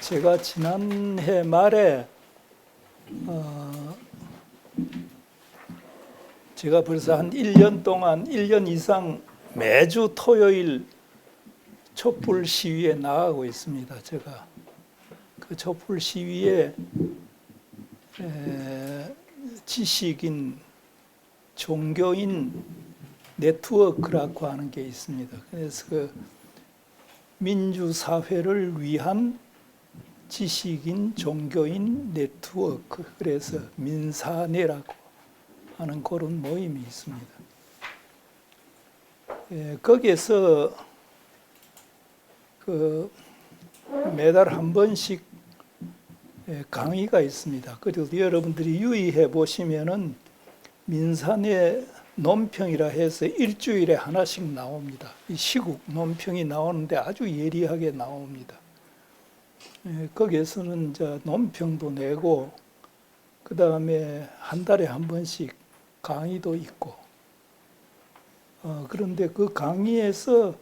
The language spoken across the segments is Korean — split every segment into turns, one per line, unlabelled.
제가 지난해 말에 제가 벌써 한 1년 동안 1년 이상 매주 토요일 촛불 시위에 나가고 있습니다. 제가 그 촛불 시위에 지식인, 종교인 네트워크라고 하는 게 있습니다. 그래서 그 민주사회를 위한 지식인, 종교인 네트워크, 그래서 민사네라고 하는 그런 모임이 있습니다. 거기에서 그 매달 한 번씩 강의가 있습니다. 그리고 여러분들이 유의해 보시면은 민사네 논평이라 해서 일주일에 하나씩 나옵니다. 이 시국 논평이 나오는데 아주 예리하게 나옵니다. 거기에서는 이제 논평도 내고 그 다음에 한 달에 한 번씩 강의도 있고 그런데 그 강의에서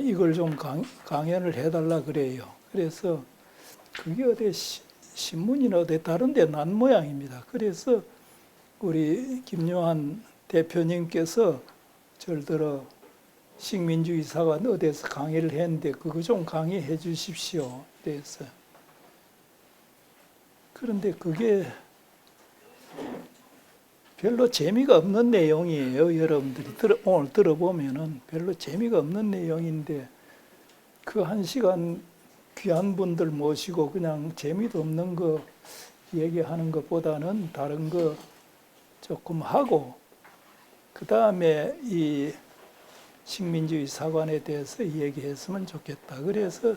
이걸 좀 강연을 해달라 그래요. 그래서 그게 어디 신문이나 어디 다른 데 난 모양입니다. 그래서 우리 김요한 대표님께서 저를 들어 식민주의 사관 어디에서 강의를 했는데 그거 좀 강의해 주십시오. 그래서 그런데 그게 별로 재미가 없는 내용이에요. 여러분들이 오늘 들어보면은 별로 재미가 없는 내용인데 그 1시간 귀한 분들 모시고 그냥 재미도 없는 거 얘기하는 것보다는 다른 거 조금 하고 그 다음에 이 식민주의 사관에 대해서 얘기했으면 좋겠다. 그래서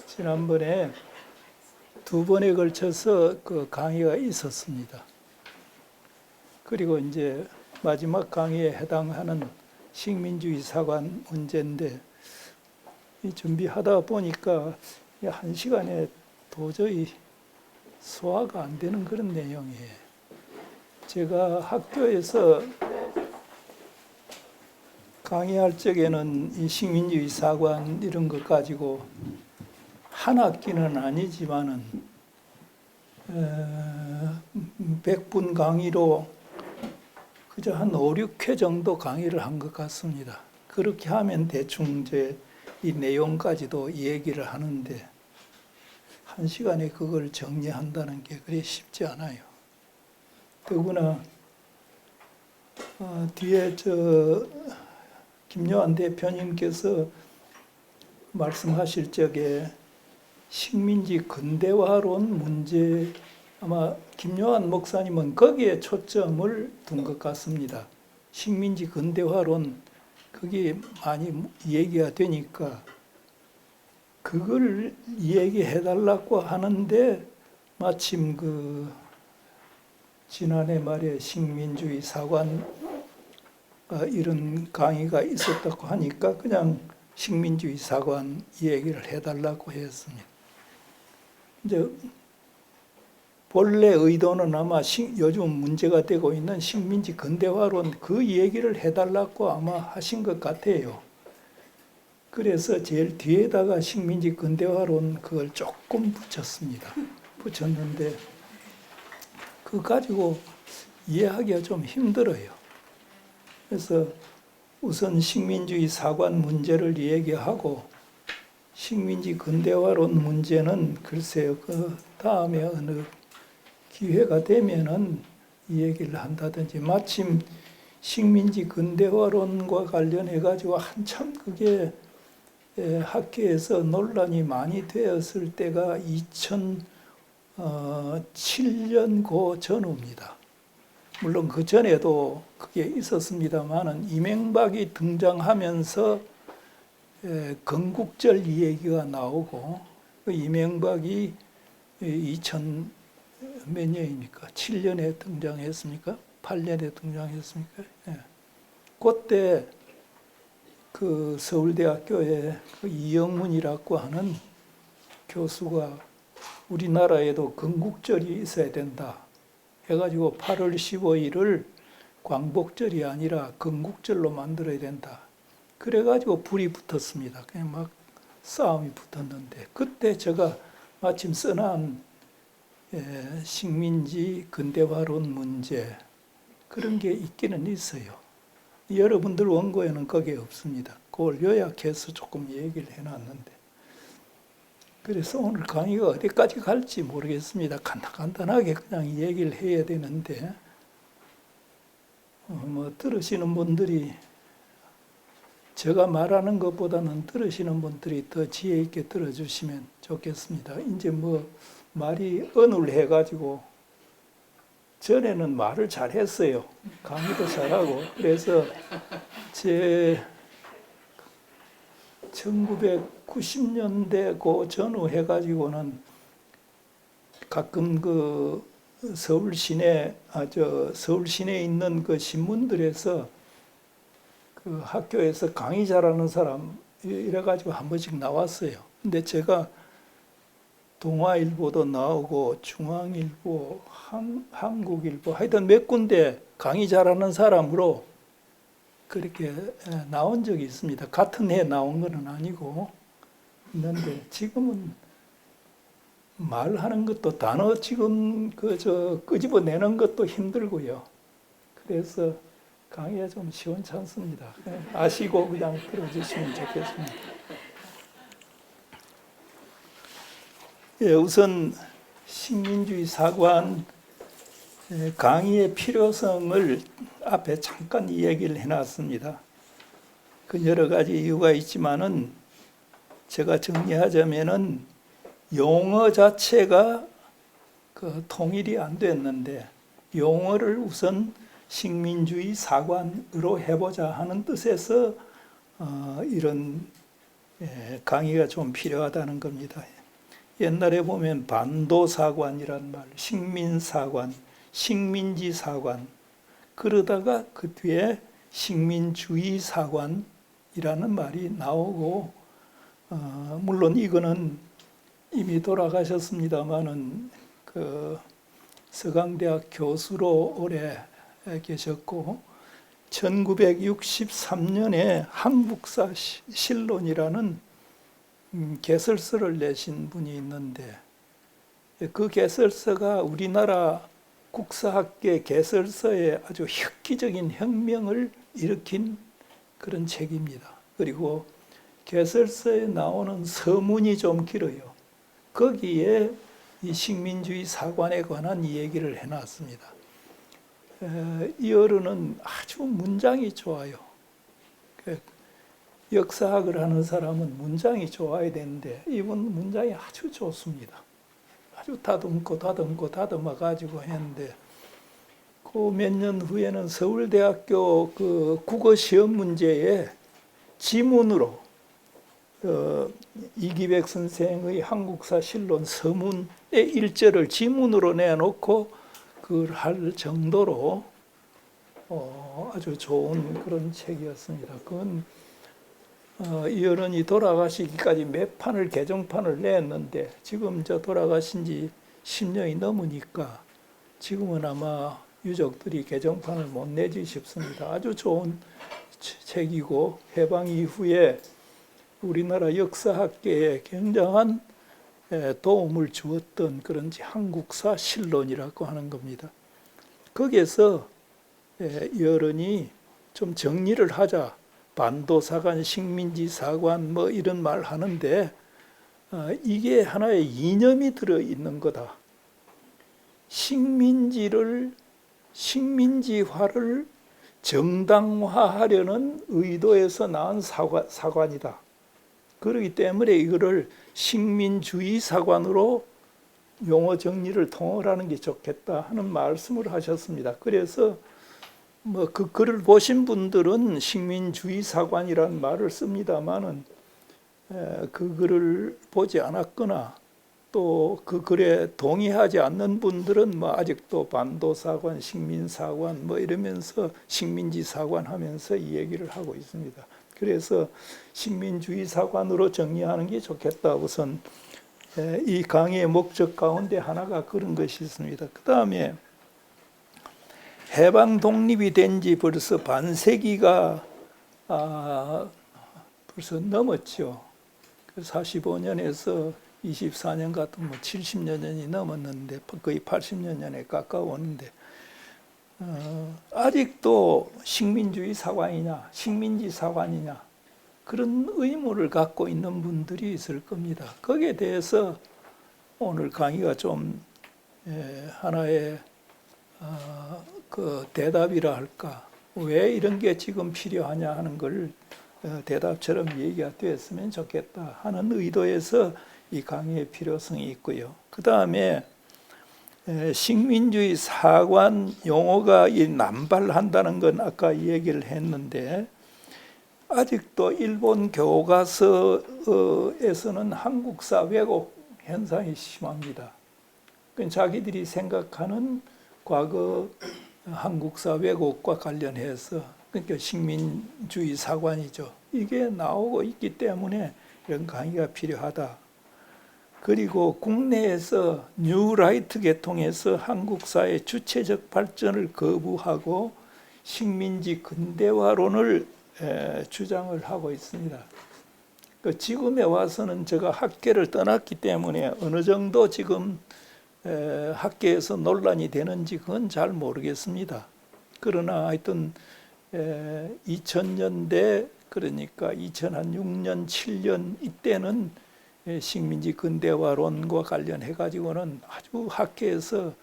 지난번에 2번에 걸쳐서 그 강의가 있었습니다. 그리고 이제 마지막 강의에 해당하는 식민주의 사관 문제인데 준비하다 보니까 1시간에 도저히 소화가 안 되는 그런 내용이에요. 제가 학교에서 강의할 적에는 이 식민주의 사관 이런 것 가지고 한 학기는 아니지만은 100분 강의로 그저 한 5, 6회 정도 강의를 한 것 같습니다. 그렇게 하면 대충 이제 이 내용까지도 얘기를 하는데 1시간에 그걸 정리한다는 게 그리 쉽지 않아요. 더구나 뒤에 김요한 대표님께서 말씀하실 적에 식민지 근대화론 문제, 아마 김요한 목사님은 거기에 초점을 둔 것 같습니다. 식민지 근대화론 거기에 많이 얘기가 되니까 그걸 얘기해달라고 하는데 마침 그 지난해 말에 식민주의 사관 이런 강의가 있었다고 하니까 그냥 식민주의 사관 얘기를 해달라고 했습니다. 이제 본래 의도는 아마 요즘 문제가 되고 있는 식민지 근대화론 그 얘기를 해달라고 아마 하신 것 같아요. 그래서 제일 뒤에다가 식민지 근대화론 그걸 조금 붙였습니다. 붙였는데 그거 가지고 이해하기가 좀 힘들어요. 그래서 우선 식민주의 사관 문제를 얘기하고 식민지 근대화론 문제는 글쎄요, 그 다음에 어느 기회가 되면은 이 얘기를 한다든지 마침 식민지 근대화론과 관련해 가지고 한참 그게 학계에서 논란이 많이 되었을 때가 2007년 그 전후입니다. 물론 그 전에도 그게 있었습니다만은 이명박이 등장하면서 건국절 얘기가 나오고 그 이명박이 2000 몇 년입니까? 7년에 등장했습니까? 8년에 등장했습니까? 네. 그때 그 서울대학교에 그 이영문이라고 하는 교수가 우리나라에도 건국절이 있어야 된다 해가지고 8월 15일을 광복절이 아니라 건국절로 만들어야 된다. 그래가지고 불이 붙었습니다. 그냥 막 싸움이 붙었는데 그때 제가 마침 써난 식민지 근대화론 문제 그런 게 있기는 있어요. 여러분들 원고에는 그게 없습니다. 그걸 요약해서 조금 얘기를 해놨는데 그래서 오늘 강의가 어디까지 갈지 모르겠습니다. 간단하게 그냥 얘기를 해야 되는데 뭐 들으시는 분들이 제가 말하는 것보다는 들으시는 분들이 더 지혜 있게 들어주시면 좋겠습니다. 이제 뭐 말이 언울해가지고 전에는 말을 잘했어요. 강의도 잘하고 그래서 제 1990년대 그 전후 해가지고는 가끔 그 서울 시내에 있는 그 신문들에서 그 학교에서 강의 잘하는 사람 이래가지고 한 번씩 나왔어요. 근데 제가 동아일보도 나오고 중앙일보, 한국일보 하여튼 몇 군데 강의 잘하는 사람으로 그렇게 나온 적이 있습니다. 같은 해 나온 건 아니고 있는데 지금은 말하는 것도 단어 지금 끄집어내는 것도 힘들고요. 그래서 강의가 좀 시원찮습니다. 아시고 그냥 들어주시면 좋겠습니다. 예, 우선 식민주의 사관 강의의 필요성을 앞에 잠깐 이야기를 해놨습니다. 그 여러 가지 이유가 있지만은 제가 정리하자면은 용어 자체가 그 통일이 안 됐는데 용어를 우선 식민주의 사관으로 해보자 하는 뜻에서 이런 강의가 좀 필요하다는 겁니다. 옛날에 보면 반도사관이란 말, 식민사관, 식민지사관 그러다가 그 뒤에 식민주의 사관이라는 말이 나오고 물론 이거는 이미 돌아가셨습니다마는 그 서강대학 교수로 오래 계셨고 1963년에 한국사 실론이라는 개설서를 내신 분이 있는데 그 개설서가 우리나라 국사학계 개설서에 아주 획기적인 혁명을 일으킨 그런 책입니다. 그리고 개설서에 나오는 서문이 좀 길어요. 거기에 이 식민주의 사관에 관한 얘기를 해놨습니다. 이 어른은 아주 문장이 좋아요. 역사학을 하는 사람은 문장이 좋아야 되는데 이분 문장이 아주 좋습니다. 아주 다듬어가지고 했는데 그 몇 년 후에는 서울대학교 그 국어 시험 문제에 지문으로 이기백 선생의 한국사 실론 서문의 일절을 지문으로 내놓고 그걸 할 정도로 아주 좋은 그런 책이었습니다. 그건 이 어른이 돌아가시기까지 몇 판을 개정판을 냈는데 지금 돌아가신 지 10년이 넘으니까 지금은 아마 유족들이 개정판을 못 내지 싶습니다. 아주 좋은 책이고 해방 이후에 우리나라 역사학계에 굉장한 도움을 주었던 그런 한국사 실론이라고 하는 겁니다. 거기에서 이 어른이 좀 정리를 하자. 반도사관, 식민지사관 뭐 이런 말 하는데 이게 하나의 이념이 들어있는 거다. 식민지화를 정당화하려는 의도에서 나온 사관이다. 그렇기 때문에 이거를 식민주의 사관으로 용어 정리를 통일하는 게 좋겠다 하는 말씀을 하셨습니다. 그래서 뭐 그 글을 보신 분들은 식민주의 사관이라는 말을 씁니다만은 그 글을 보지 않았거나 또 그 글에 동의하지 않는 분들은 뭐 아직도 반도사관, 식민사관 뭐 이러면서 식민지사관 하면서 이 얘기를 하고 있습니다. 그래서 식민주의 사관으로 정리하는 게 좋겠다. 우선 이 강의의 목적 가운데 하나가 그런 것이 있습니다. 그 다음에 해방 독립이 된 지 벌써 반세기가 벌써 넘었죠. 45년에서 24년 같은 뭐 70여 년이 넘었는데 거의 80여 년에 가까웠는데 아직도 식민주의 사관이냐 식민지 사관이냐 그런 의무를 갖고 있는 분들이 있을 겁니다. 거기에 대해서 오늘 강의가 좀 하나의 그 대답이라 할까, 왜 이런 게 지금 필요하냐 하는 걸 대답처럼 얘기가 되었으면 좋겠다 하는 의도에서 이 강의의 필요성이 있고요. 그 다음에 식민주의 사관 용어가 남발한다는 건 아까 얘기를 했는데, 아직도 일본 교과서에서는 한국사 왜곡 현상이 심합니다. 자기들이 생각하는 과거 한국사 왜곡과 관련해서, 그러니까 식민주의 사관이죠. 이게 나오고 있기 때문에 이런 강의가 필요하다. 그리고 국내에서 뉴라이트 계통에서 한국사의 주체적 발전을 거부하고 식민지 근대화론을 주장을 하고 있습니다. 지금에 와서는 제가 학계를 떠났기 때문에 어느 정도 지금 학계에서 논란이 되는지 그건 잘 모르겠습니다. 그러나 하여튼 2000년대, 그러니까 2006년, 7년 이때는 식민지 근대화론과 관련해 가지고는 아주 학계에서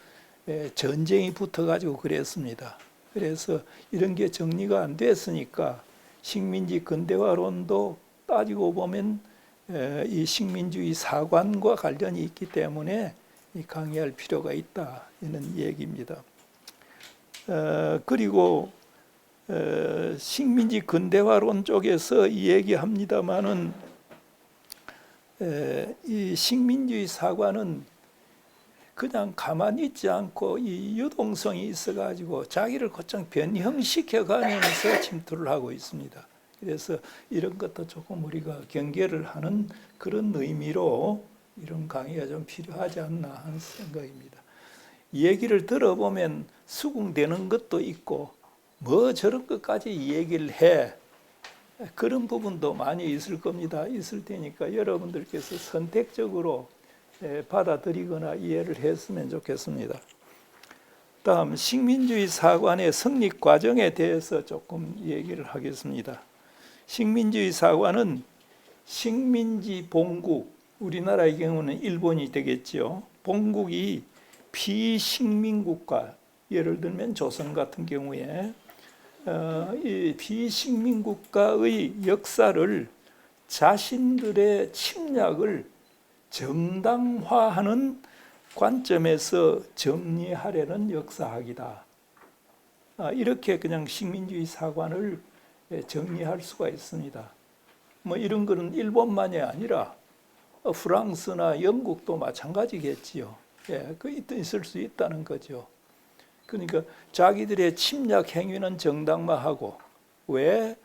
전쟁이 붙어 가지고 그랬습니다. 그래서 이런 게 정리가 안 됐으니까 식민지 근대화론도 따지고 보면 이 식민주의 사관과 관련이 있기 때문에 강의할 필요가 있다, 이런 얘기입니다. 그리고 식민지 근대화론 쪽에서 얘기합니다마는 이 식민주의 사관은 그냥 가만히 있지 않고 이 유동성이 있어가지고 자기를 곧장 변형시켜 가면서 침투를 하고 있습니다. 그래서 이런 것도 조금 우리가 경계를 하는 그런 의미로 이런 강의가 좀 필요하지 않나 하는 생각입니다. 얘기를 들어보면 수긍되는 것도 있고 뭐 저런 것까지 얘기를 해, 그런 부분도 많이 있을 겁니다. 있을 테니까 여러분들께서 선택적으로 받아들이거나 이해를 했으면 좋겠습니다. 다음 식민주의 사관의 성립 과정에 대해서 조금 얘기를 하겠습니다. 식민주의 사관은 식민지 본국, 우리나라의 경우는 일본이 되겠죠. 본국이 비식민국가, 예를 들면 조선 같은 경우에 이 비식민국가의 역사를 자신들의 침략을 정당화하는 관점에서 정리하려는 역사학이다. 이렇게 그냥 식민주의 사관을 정리할 수가 있습니다. 뭐 이런 거는 일본만이 아니라 프랑스나 영국도 마찬가지겠지요. 그 있을 수 있다는 거죠. 그러니까 자기들의 침략 행위는 정당화하고 왜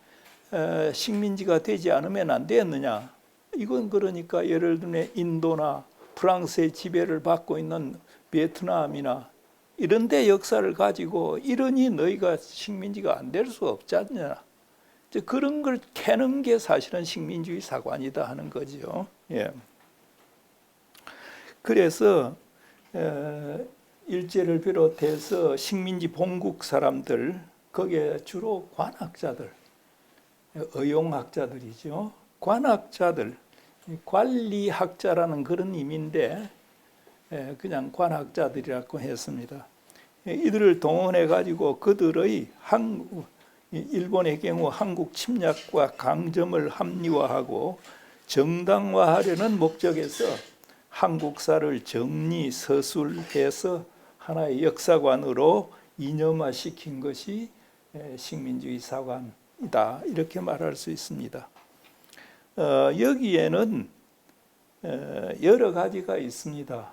식민지가 되지 않으면 안 되었느냐. 이건 그러니까 예를 들면 인도나 프랑스의 지배를 받고 있는 베트남이나 이런 데 역사를 가지고 이러니 너희가 식민지가 안 될 수 없지 않냐. 그런 걸 캐는 게 사실은 식민주의 사관이다 하는 거죠. 예. 그래서 일제를 비롯해서 식민지 본국 사람들, 거기에 주로 관학자들, 의용학자들이죠. 관학자들, 관리학자라는 그런 의미인데 그냥 관학자들이라고 했습니다. 이들을 동원해 가지고 그들의 일본의 경우 한국 침략과 강점을 합리화하고 정당화하려는 목적에서 한국사를 정리 서술해서 하나의 역사관으로 이념화시킨 것이 식민주의 사관이다, 이렇게 말할 수 있습니다. 여기에는 여러 가지가 있습니다.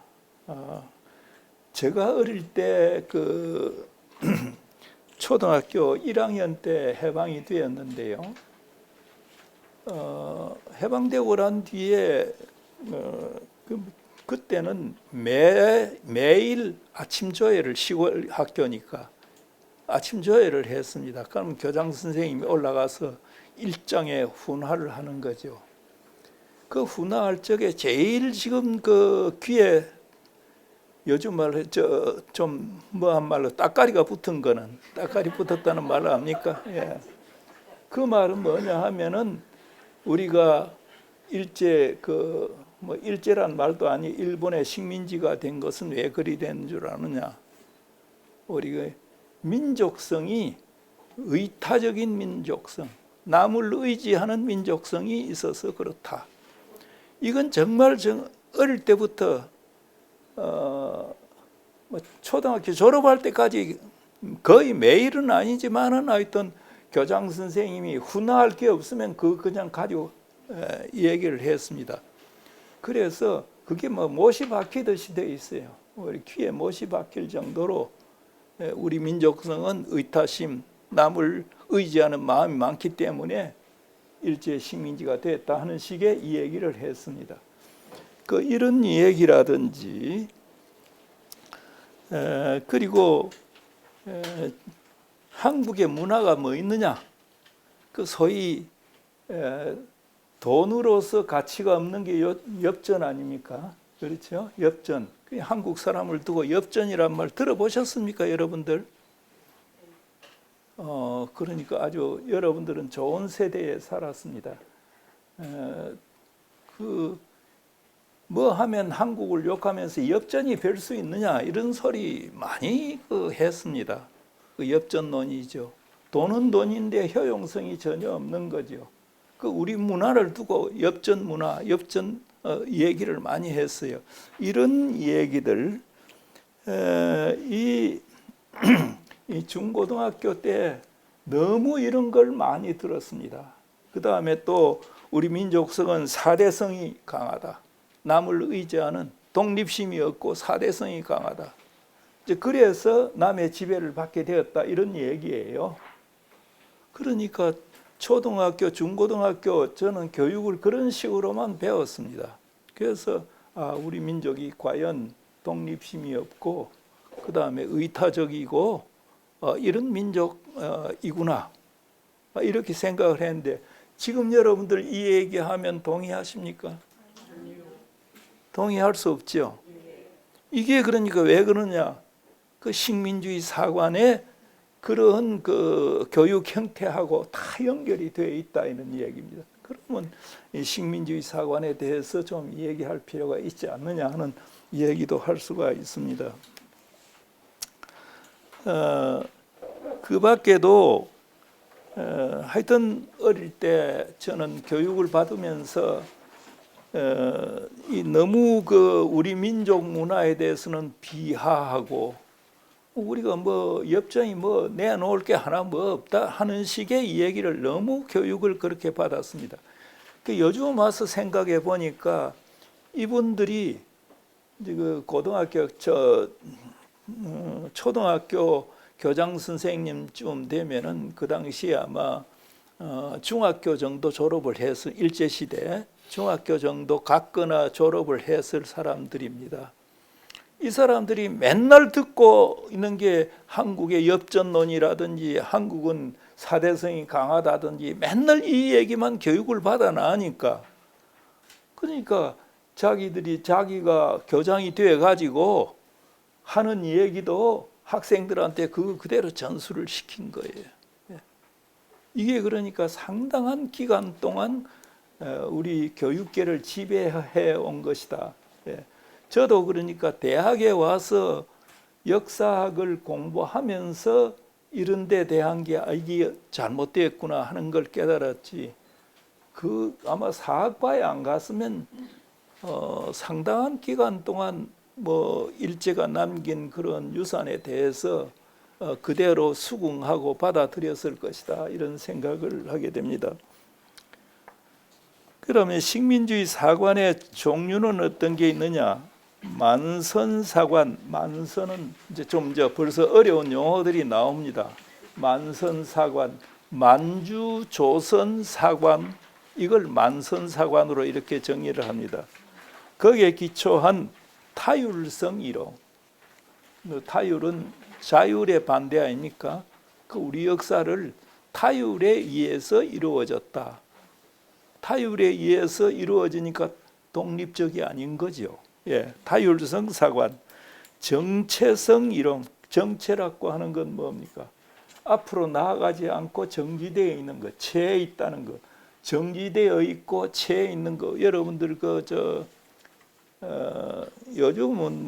제가 어릴 때 그 초등학교 1학년 때 해방이 되었는데요. 해방되고 난 뒤에 그때는 매일 아침 조회를, 시골 학교니까 아침 조회를 했습니다. 그럼 교장 선생님이 올라가서 일장에 훈화를 하는 거죠. 그 훈화할 적에 제일 지금 그 귀에 요즘 말로 좀 뭐한 말로 따까리가 붙은 거는 따까리 붙었다는 말을 압니까? 예. 그 말은 뭐냐 하면은 우리가 일제 뭐 일제란 말도 아니 일본의 식민지가 된 것은 왜 그리 된 줄 아느냐? 우리가 민족성이 의타적인 민족성, 남을 의지하는 민족성이 있어서 그렇다. 이건 정말 어릴 때부터 뭐 초등학교 졸업할 때까지 거의 매일은 아니지만은 하여튼 교장 선생님이 훈화할 게 없으면 그냥 가지고 얘기를 했습니다. 그래서 그게 뭐 못이 박히듯이 돼 있어요. 우리 귀에 못이 박힐 정도로 우리 민족성은 의타심, 남을 의지하는 마음이 많기 때문에 일제 식민지가 됐다 하는 식의 이 얘기를 했습니다. 이런 얘기라든지 그리고 한국의 문화가 뭐 있느냐? 소위 돈으로서 가치가 없는 게 엽전 아닙니까? 그렇죠? 엽전. 한국 사람을 두고 엽전이란 말 들어보셨습니까, 여러분들? 그러니까 아주 여러분들은 좋은 세대에 살았습니다. 뭐 하면 한국을 욕하면서 엽전이 별 수 있느냐 이런 소리 많이 했습니다. 엽전론이죠. 돈은 돈인데 효용성이 전혀 없는 거죠. 우리 문화를 두고 엽전 문화, 엽전 얘기를 많이 했어요. 이런 얘기들 이 중고등학교 때 너무 이런 걸 많이 들었습니다. 그 다음에 또 우리 민족성은 사대성이 강하다. 남을 의지하는 독립심이 없고 사대성이 강하다. 그래서 남의 지배를 받게 되었다 이런 얘기예요. 그러니까 초등학교, 중고등학교 저는 교육을 그런 식으로만 배웠습니다. 그래서 우리 민족이 과연 독립심이 없고 그 다음에 의타적이고 이런 민족이구나 이렇게 생각을 했는데 지금 여러분들 이 얘기하면 동의하십니까? 동의할 수 없죠. 이게 그러니까 왜 그러냐? 식민주의 사관의 그런 교육 형태하고 다 연결이 되어 있다 이런 얘기입니다. 그러면 이 식민주의 사관에 대해서 좀 얘기할 필요가 있지 않느냐 하는 얘기도 할 수가 있습니다. 그 밖에도 하여튼 어릴 때 저는 교육을 받으면서 너무 우리 민족 문화에 대해서는 비하하고 우리가 뭐 엽전이 뭐 내놓을 게 하나 뭐 없다 하는 식의 이 얘기를 너무 교육을 그렇게 받았습니다. 요즘 와서 생각해 보니까 이분들이 고등학교 초등학교 교장 선생님쯤 되면은 그 당시에 아마 중학교 정도 졸업을 해서 일제시대 중학교 정도 갔거나 졸업을 했을 사람들입니다. 이 사람들이 맨날 듣고 있는 게 한국의 엽전론이라든지 한국은 사대성이 강하다든지 맨날 이 얘기만 교육을 받아 나니까 그러니까 자기가 교장이 되어 가지고 하는 얘기도 학생들한테 그대로 전수를 시킨 거예요. 이게 그러니까 상당한 기간 동안 우리 교육계를 지배해 온 것이다. 저도 그러니까 대학에 와서 역사학을 공부하면서 이런 데 대한 게 이게 잘못되었구나 하는 걸 깨달았지. 아마 사학과에 안 갔으면 상당한 기간 동안 뭐 일제가 남긴 그런 유산에 대해서 그대로 수긍하고 받아들였을 것이다 이런 생각을 하게 됩니다. 그러면 식민주의 사관의 종류는 어떤 게 있느냐? 만선사관, 만선은 이제 벌써 어려운 용어들이 나옵니다. 만선사관, 만주조선사관, 이걸 만선사관으로 이렇게 정의를 합니다. 거기에 기초한 타율성 이론. 타율은 자율의 반대 아닙니까? 우리 역사를 타율에 의해서 이루어졌다. 타율에 의해서 이루어지니까 독립적이 아닌 거죠. 예, 타율성 사관, 정체성 이론. 정체라고 하는 건 뭡니까? 앞으로 나아가지 않고 정지되어 있는 것, 체에 있다는 것, 정지되어 있고 체에 있는 것. 여러분들 요즘은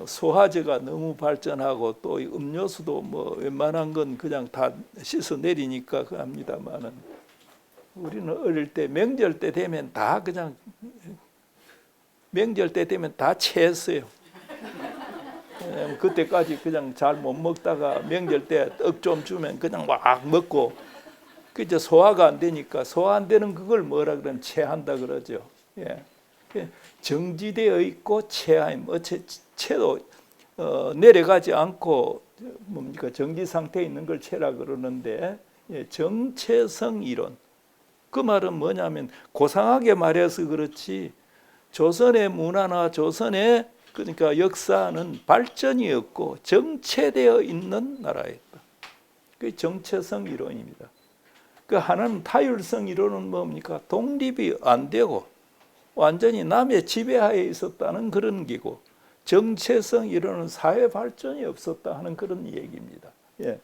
소화제가 너무 발전하고 또 음료수도 뭐 웬만한 건 그냥 다 씻어 내리니까 그 합니다만은 우리는 어릴 때 명절 때 되면 다 그냥 명절 때 되면 다 체했어요. 그때까지 그냥 잘 못 먹다가 명절 때 떡 좀 주면 그냥 막 먹고 그 이제 소화가 안 되니까 소화 안 되는 그걸 뭐라 그러면 체한다 그러죠. 예. 정지되어 있고 체함, 체도 내려가지 않고 뭡니까 정지 상태에 있는 걸 체라 그러는데 정체성 이론. 그 말은 뭐냐면 고상하게 말해서 그렇지 조선의 문화나 조선의 그러니까 역사는 발전이 없고 정체되어 있는 나라였다. 그게 정체성 이론입니다. 그 하나는 타율성 이론은 뭡니까? 독립이 안 되고 완전히 남의 지배하에 있었다는 그런 기고, 정체성 이론은 사회 발전이 없었다 하는 그런 얘기입니다. 예.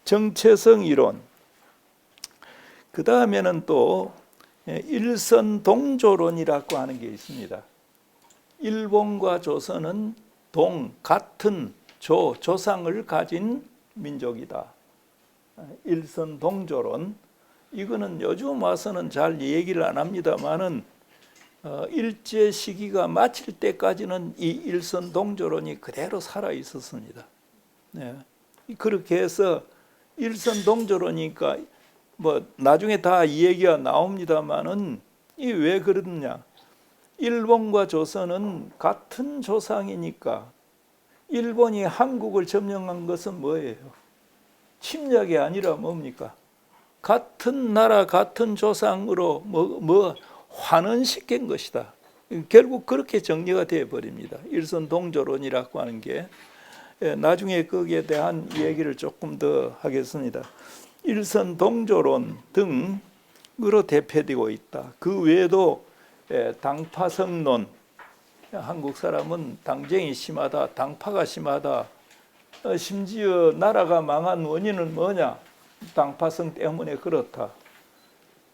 정체성 이론. 그 다음에는 또 일선동조론이라고 하는 게 있습니다. 일본과 조선은 같은 조상을 가진 민족이다. 일선동조론. 이거는 요즘 와서는 잘 얘기를 안 합니다만은 일제 시기가 마칠 때까지는 이 일선동조론이 그대로 살아 있었습니다. 네. 그렇게 해서 일선동조론이니까 뭐 나중에 다 이 얘기가 나옵니다만은 이 왜 그러느냐? 일본과 조선은 같은 조상이니까 일본이 한국을 점령한 것은 뭐예요? 침략이 아니라 뭡니까? 같은 나라 같은 조상으로 환원시킨 것이다. 결국 그렇게 정리가 되어 버립니다. 일선동조론이라고 하는 게. 나중에 거기에 대한 얘기를 조금 더 하겠습니다. 일선동조론 등으로 대표되고 있다. 그 외에도 당파성론. 한국 사람은 당쟁이 심하다, 당파가 심하다. 심지어 나라가 망한 원인은 뭐냐? 당파성 때문에 그렇다.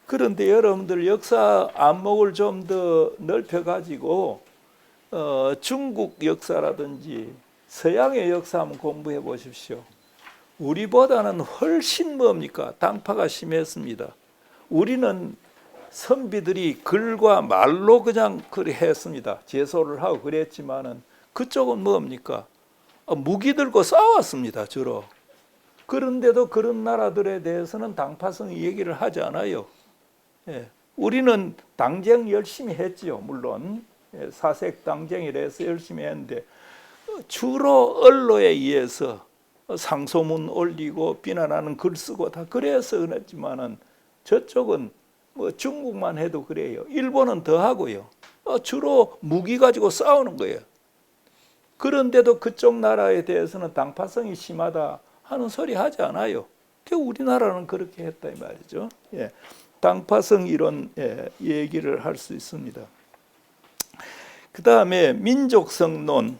그런데 여러분들 역사 안목을 좀 더 넓혀가지고 중국 역사라든지 서양의 역사 한번 공부해 보십시오. 우리보다는 훨씬 뭡니까? 당파가 심했습니다. 우리는 선비들이 글과 말로 그냥 그래 했습니다. 제소를 하고 그랬지만은 그쪽은 뭡니까? 무기 들고 싸웠습니다. 주로. 그런데도 그런 나라들에 대해서는 당파성 얘기를 하지 않아요. 예. 우리는 당쟁 열심히 했지요. 물론 사색 당쟁이라서 열심히 했는데 주로 언론에 의해서 상소문 올리고 비난하는 글 쓰고 다 그래서 그랬지만은 저쪽은 뭐 중국만 해도 그래요. 일본은 더 하고요. 주로 무기 가지고 싸우는 거예요. 그런데도 그쪽 나라에 대해서는 당파성이 심하다 하는 소리 하지 않아요. 우리나라는 그렇게 했다 이 말이죠. 예. 당파성 이론 얘기를 할 수 있습니다. 그 다음에 민족성론.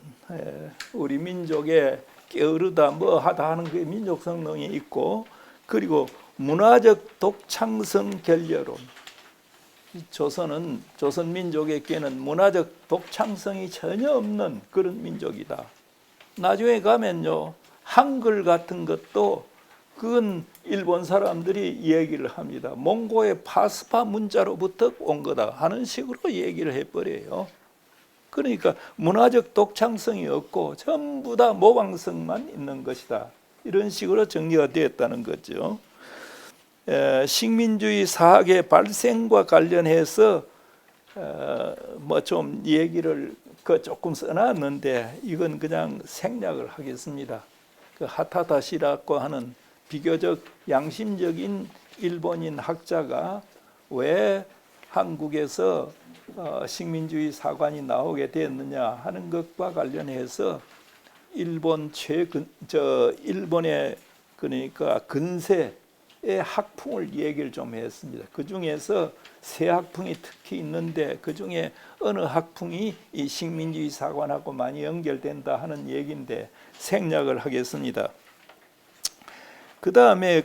우리 민족에 게으르다 뭐 하다 하는 게 민족성론이 있고, 그리고 문화적 독창성 결여론. 조선은 조선 민족에게는 문화적 독창성이 전혀 없는 그런 민족이다. 나중에 가면요 한글 같은 것도 그건 일본 사람들이 얘기를 합니다. 몽고의 파스파 문자로부터 온 거다 하는 식으로 얘기를 해버려요. 그러니까 문화적 독창성이 없고 전부 다 모방성만 있는 것이다. 이런 식으로 정리가 되었다는 거죠. 식민주의 사학의 발생과 관련해서 뭐 좀 얘기를 조금 써놨는데 이건 그냥 생략을 하겠습니다. 그 하타다시라고 하는 비교적 양심적인 일본인 학자가 왜 한국에서 식민주의 사관이 나오게 되었느냐 하는 것과 관련해서 일본의 그러니까 근세 학풍을 얘기를 좀 했습니다. 그 중에서 세 학풍이 특히 있는데 그 중에 어느 학풍이 이 식민주의 사관하고 많이 연결된다 하는 얘기인데 생략을 하겠습니다. 그 다음에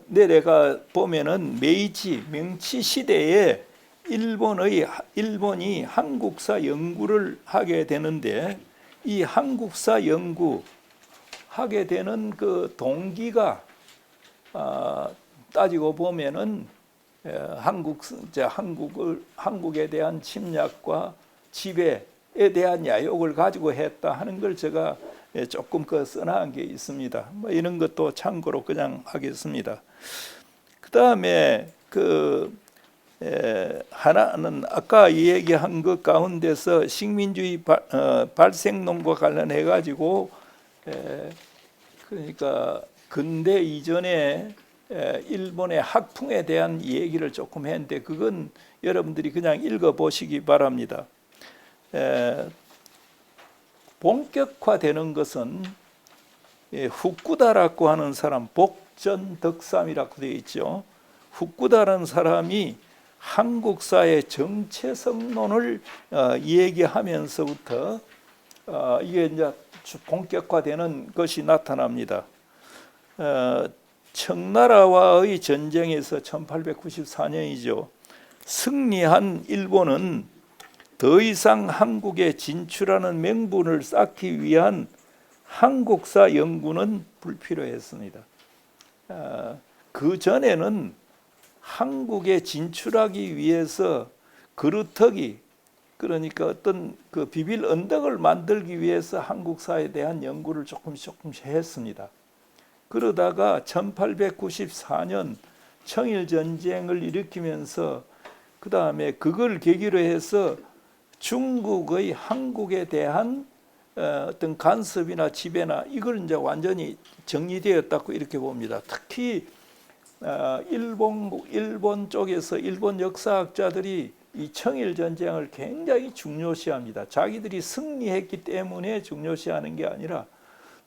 내려가 보면은 메이지 명치 시대에 일본이 한국사 연구를 하게 되는데 이 한국사 연구 하게 되는 그 동기가 따지고 보면은 한국에 대한 침략과 지배에 대한 야욕을 가지고 했다 하는 걸 제가 조금 써놓은 게 있습니다. 뭐 이런 것도 참고로 그냥 하겠습니다. 그 다음에 하나는 아까 얘기한 것 가운데서 식민주의 발생론과 관련해 가지고 그러니까 근대 이전에 일본의 학풍에 대한 얘기를 조금 했는데 그건 여러분들이 그냥 읽어보시기 바랍니다. 본격화되는 것은 후쿠다라고 하는 사람, 복전덕삼이라고 되어 있죠. 후쿠다라는 사람이 한국사의 정체성론을 얘기하면서부터 이게 이제 본격화되는 것이 나타납니다. 청나라와의 전쟁에서 1894년이죠. 승리한 일본은 더 이상 한국에 진출하는 명분을 쌓기 위한 한국사 연구는 불필요했습니다. 그 전에는 한국에 진출하기 위해서 그루터기, 그러니까 어떤 그 비빌 언덕을 만들기 위해서 한국사에 대한 연구를 조금씩 했습니다. 그러다가 1894년 청일전쟁을 일으키면서 그 다음에 그걸 계기로 해서 중국의 한국에 대한 어떤 간섭이나 지배나 이걸 이제 완전히 정리되었다고 이렇게 봅니다. 특히 일본 쪽에서 일본 역사학자들이 이 청일 전쟁을 굉장히 중요시합니다. 자기들이 승리했기 때문에 중요시하는 게 아니라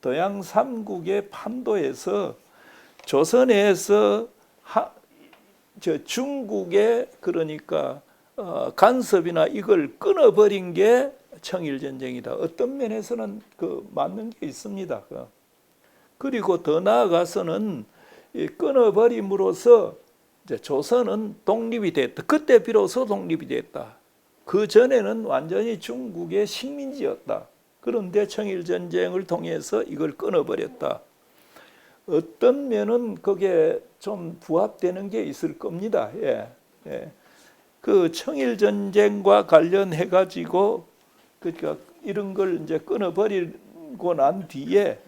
도양 삼국의 판도에서 조선에서 중국의 그러니까 간섭이나 이걸 끊어버린 게 청일 전쟁이다. 어떤 면에서는 맞는 게 있습니다. 그리고 더 나아가서는 끊어버림으로써 이제 조선은 독립이 됐다. 그때 비로소 독립이 됐다. 그 전에는 완전히 중국의 식민지였다. 그런데 청일전쟁을 통해서 이걸 끊어버렸다. 어떤 면은 그게 좀 부합되는 게 있을 겁니다. 그 청일전쟁과 관련해 가지고 그러니까 이런 걸 이제 끊어버리고 난 뒤에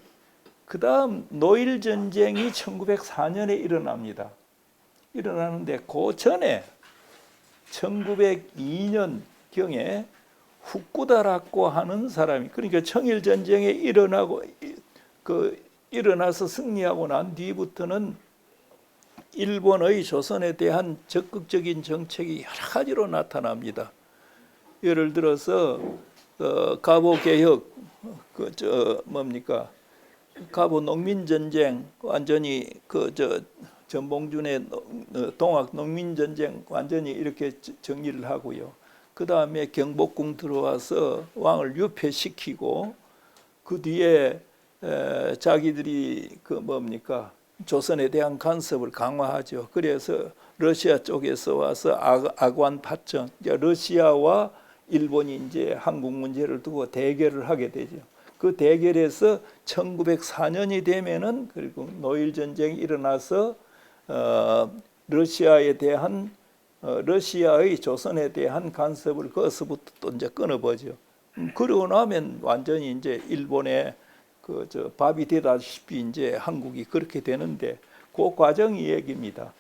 그 다음 노일전쟁이 1904년에 일어납니다. 일어나는데 그 전에 1902년경에 후쿠다라고 하는 사람이 그러니까 청일전쟁에 일어나서 승리하고 난 뒤부터는 일본의 조선에 대한 적극적인 정책이 여러 가지로 나타납니다. 예를 들어서 갑오개혁, 갑오 농민전쟁 완전히 전봉준의 동학 농민전쟁 완전히 이렇게 정리를 하고요. 그 다음에 경복궁 들어와서 왕을 유폐시키고 그 뒤에 자기들이 조선에 대한 간섭을 강화하죠. 그래서 러시아 쪽에서 와서 아관 파천, 러시아와 일본이 이제 한국 문제를 두고 대결을 하게 되죠. 그 대결에서 1904년이 되면은 그리고 노일 전쟁이 일어나서 러시아의 조선에 대한 간섭을 거기서부터 또 이제 끊어보죠. 그러고 나면 완전히 이제 일본의 밥이 되다시피 이제 한국이 그렇게 되는데 그 과정이 얘기입니다.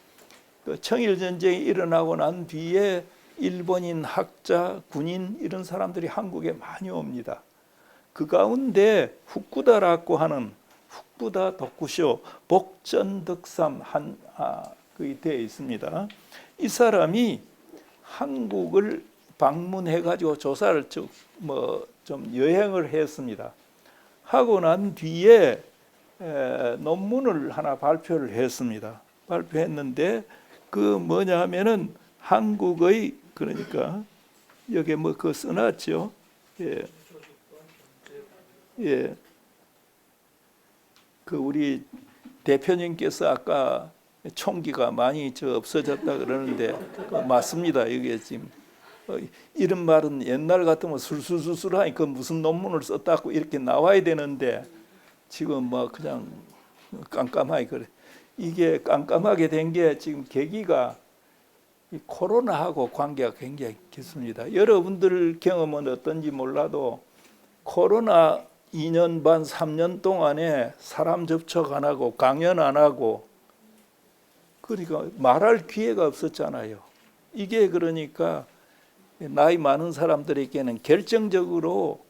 청일 전쟁이 일어나고 난 뒤에 일본인 학자, 군인 이런 사람들이 한국에 많이 옵니다. 그 가운데 후쿠다라고 하는 후쿠다 도쿠쇼 복전덕삼 그게 되어 있습니다. 이 사람이 한국을 방문해 가지고 조사를 좀 여행을 했습니다. 하고 난 뒤에 논문을 하나 발표를 했습니다. 발표했는데 그 뭐냐 하면은 한국의 그러니까 여기 뭐 그거 써놨죠. 예. 예. 그 우리 대표님께서 아까 총기가 많이 없어졌다 그러는데 맞습니다. 이게 지금 이런 말은 옛날 같으면 술술술술하니 그 무슨 논문을 썼다고 이렇게 나와야 되는데 지금 뭐 그냥 깜깜하게 그래. 이게 깜깜하게 된 게 지금 계기가 이 코로나하고 관계가 굉장히 깊습니다. 여러분들 경험은 어떤지 몰라도 코로나 2년 반, 3년 동안에 사람 접촉 안 하고 강연 안 하고 그러니까 말할 기회가 없었잖아요. 이게 그러니까 나이 많은 사람들에게는 결정적으로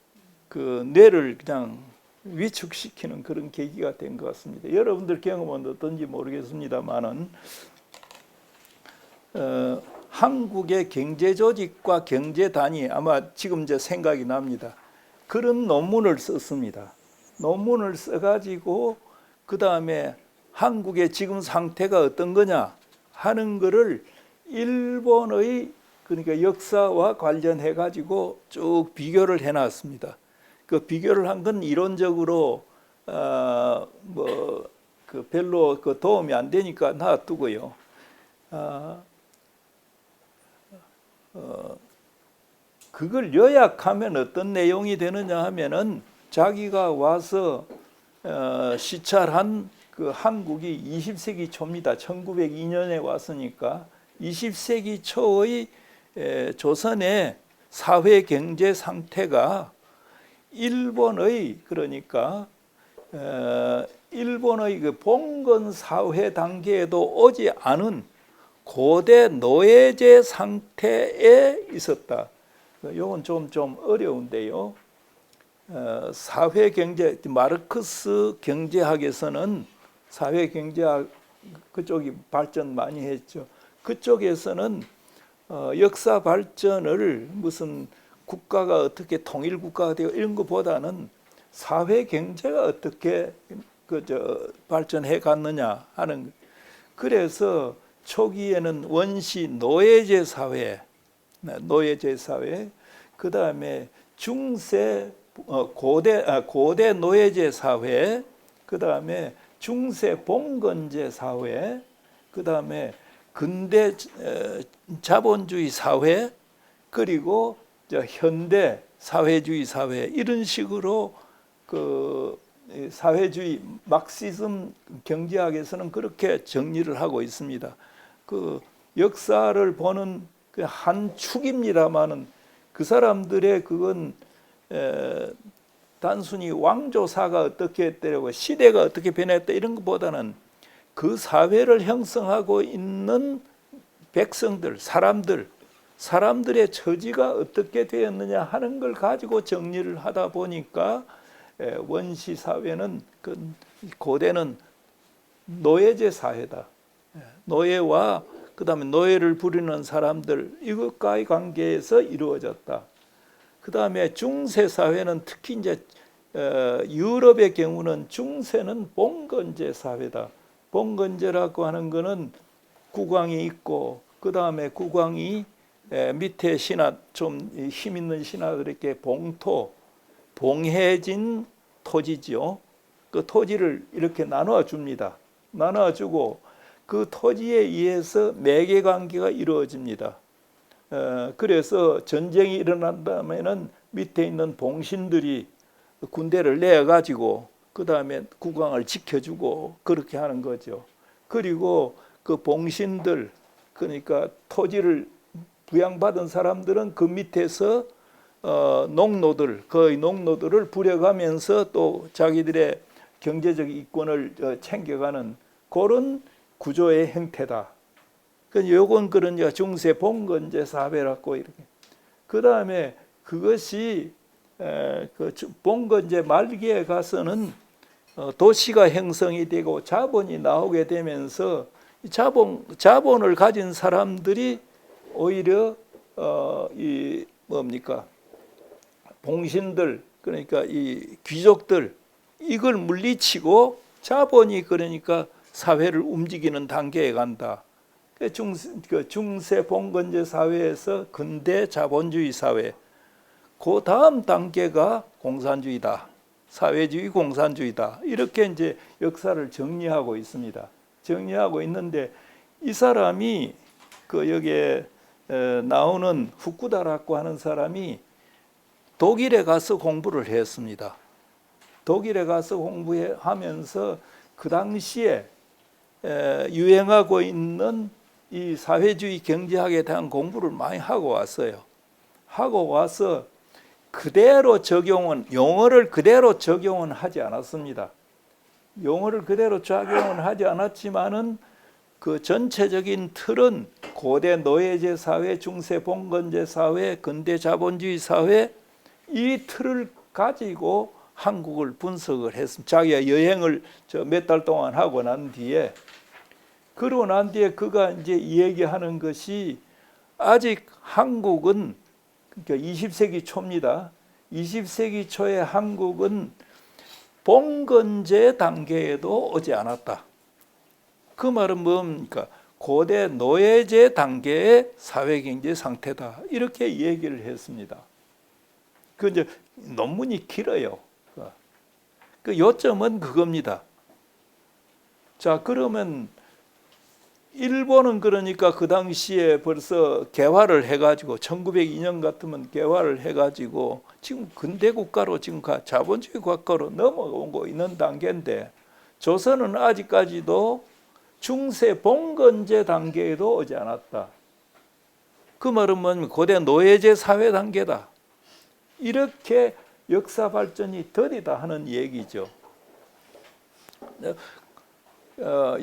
그 뇌를 그냥 위축시키는 그런 계기가 된 것 같습니다. 여러분들 경험은 어떤지 모르겠습니다만은 한국의 경제조직과 경제단이 아마 지금 이제 생각이 납니다. 그런 논문을 썼습니다. 논문을 써가지고 그 다음에 한국의 지금 상태가 어떤 거냐 하는 거를 일본의 그러니까 역사와 관련해 가지고 쭉 비교를 해놨습니다. 그 비교를 한 건 이론적으로 뭐 그 별로 그 도움이 안 되니까 놔두고요. 그걸 요약하면 어떤 내용이 되느냐 하면은 자기가 와서 시찰한 그 한국이 20세기 초입니다. 1902년에 왔으니까 20세기 초의 조선의 사회 경제 상태가 일본의 그러니까 일본의 그 봉건 사회 단계에도 오지 않은 고대 노예제 상태에 있었다. 이건 좀 어려운데요. 사회 경제 마르크스 경제학에서는 사회 경제학 그쪽이 발전 많이 했죠. 그쪽에서는 역사 발전을 무슨 국가가 어떻게 통일 국가가 되고 이런 것보다는 사회 경제가 어떻게 발전해 갔느냐 하는. 그래서 초기에는 원시 노예제 사회, 그 다음에 중세 고대 노예제 사회, 그 다음에 중세 봉건제 사회, 그 다음에 근대 자본주의 사회, 그리고 현대 사회주의 사회 이런 식으로 그 사회주의 막시즘 경제학에서는 그렇게 정리를 하고 있습니다. 그 역사를 보는 그 한 축입니다만은 그 사람들의 그건 단순히 왕조사가 어떻게 했다고 시대가 어떻게 변했다 이런 것보다는 그 사회를 형성하고 있는 백성들, 사람들의 처지가 어떻게 되었느냐 하는 걸 가지고 정리를 하다 보니까 원시 사회는 그 고대는 노예제 사회다. 노예와 그다음에 노예를 부리는 사람들 이것과의 관계에서 이루어졌다. 그다음에 중세 사회는 특히 이제 유럽의 경우는 중세는 봉건제 사회다. 봉건제라고 하는 거는 국왕이 있고 그다음에 국왕이 밑에 신하 좀 힘 있는 신하들에게 봉해진 토지죠. 그 토지를 이렇게 나눠 줍니다. 나눠 주고 그 토지에 의해서 매개 관계가 이루어집니다. 그래서 전쟁이 일어난다면은 밑에 있는 봉신들이 군대를 내어 가지고 그 다음에 국왕을 지켜주고 그렇게 하는 거죠. 그리고 그 봉신들 그러니까 토지를 부양받은 사람들은 그 밑에서 농노들 거의 농노들을 부려가면서 또 자기들의 경제적 이권을 챙겨가는 그런 구조의 형태다. 요건 그런 중세 봉건제 사회라고 이렇게. 그 다음에 그것이 그 봉건제 말기에 가서는 도시가 형성이 되고 자본이 나오게 되면서 자본을 가진 사람들이 오히려 이 뭡니까 봉신들 그러니까 이 귀족들 이걸 물리치고 자본이 그러니까 사회를 움직이는 단계에 간다. 중세 봉건제 사회에서 근대 자본주의 사회, 그 다음 단계가 공산주의다. 사회주의 공산주의다. 이렇게 이제 역사를 정리하고 있습니다. 정리하고 있는데 이 사람이 그 여기에 나오는 후쿠다라고 하는 사람이 독일에 가서 공부를 했습니다. 독일에 가서 공부하면서 그 당시에 유행하고 있는 이 사회주의 경제학에 대한 공부를 많이 하고 왔어요. 하고 와서 그대로 적용은, 용어를 그대로 적용은 하지 않았습니다. 용어를 그대로 적용은 하지 않았지만은 그 전체적인 틀은 고대 노예제 사회, 중세 봉건제 사회, 근대 자본주의 사회, 이 틀을 가지고 한국을 분석을 했습니다. 자기가 여행을 몇 달 동안 하고 난 뒤에, 그러고 난 뒤에 그가 이제 얘기하는 것이 아직 한국은, 그러니까 20세기 초입니다. 20세기 초의 한국은 봉건제 단계에도 오지 않았다. 그 말은 뭡니까? 고대 노예제 단계의 사회경제 상태다. 이렇게 얘기를 했습니다. 그 이제 논문이 길어요. 그 요점은 그겁니다. 자, 그러면 일본은 그러니까 그 당시에 벌써 개화를 해가지고 1902년 같으면 개화를 해가지고 지금 근대 국가로 지금 자본주의 국가로 넘어오고 있는 단계인데, 조선은 아직까지도 중세 봉건제 단계에도 오지 않았다. 그 말은 뭐냐면 고대 노예제 사회 단계다. 이렇게 역사 발전이 더디다 하는 얘기죠.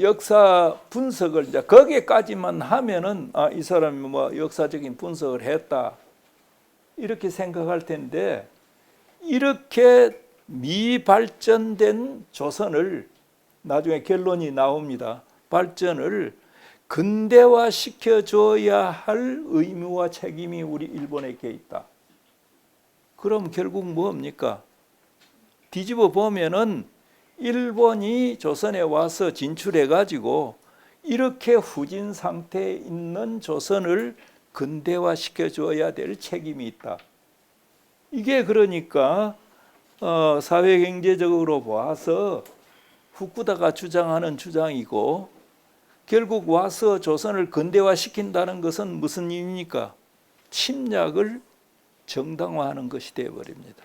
역사 분석을 이제 거기까지만 하면은 이 사람이 뭐 역사적인 분석을 했다 이렇게 생각할 텐데, 이렇게 미발전된 조선을, 나중에 결론이 나옵니다. 발전을 근대화 시켜줘야 할 의무와 책임이 우리 일본에게 있다. 그럼 결국 뭡니까? 뒤집어 보면은 일본이 조선에 와서 진출해가지고 이렇게 후진 상태에 있는 조선을 근대화 시켜줘야 될 책임이 있다. 이게 그러니까 사회경제적으로 봐서 후쿠다가 주장하는 주장이고, 결국 와서 조선을 근대화 시킨다는 것은 무슨 의미입니까? 침략을 정당화하는 것이 되어버립니다.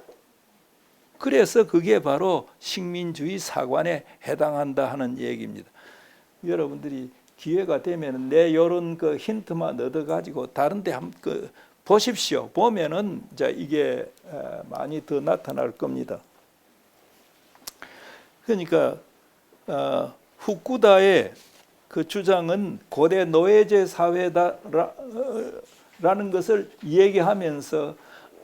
그래서 그게 바로 식민주의 사관에 해당한다 하는 얘기입니다. 여러분들이 기회가 되면 내 이런 그 힌트만 얻어가지고 다른데 한번 보십시오. 보면은 이제 이게 많이 더 나타날 겁니다. 그러니까 후쿠다의 그 주장은 고대 노예제 사회다라는 것을 얘기하면서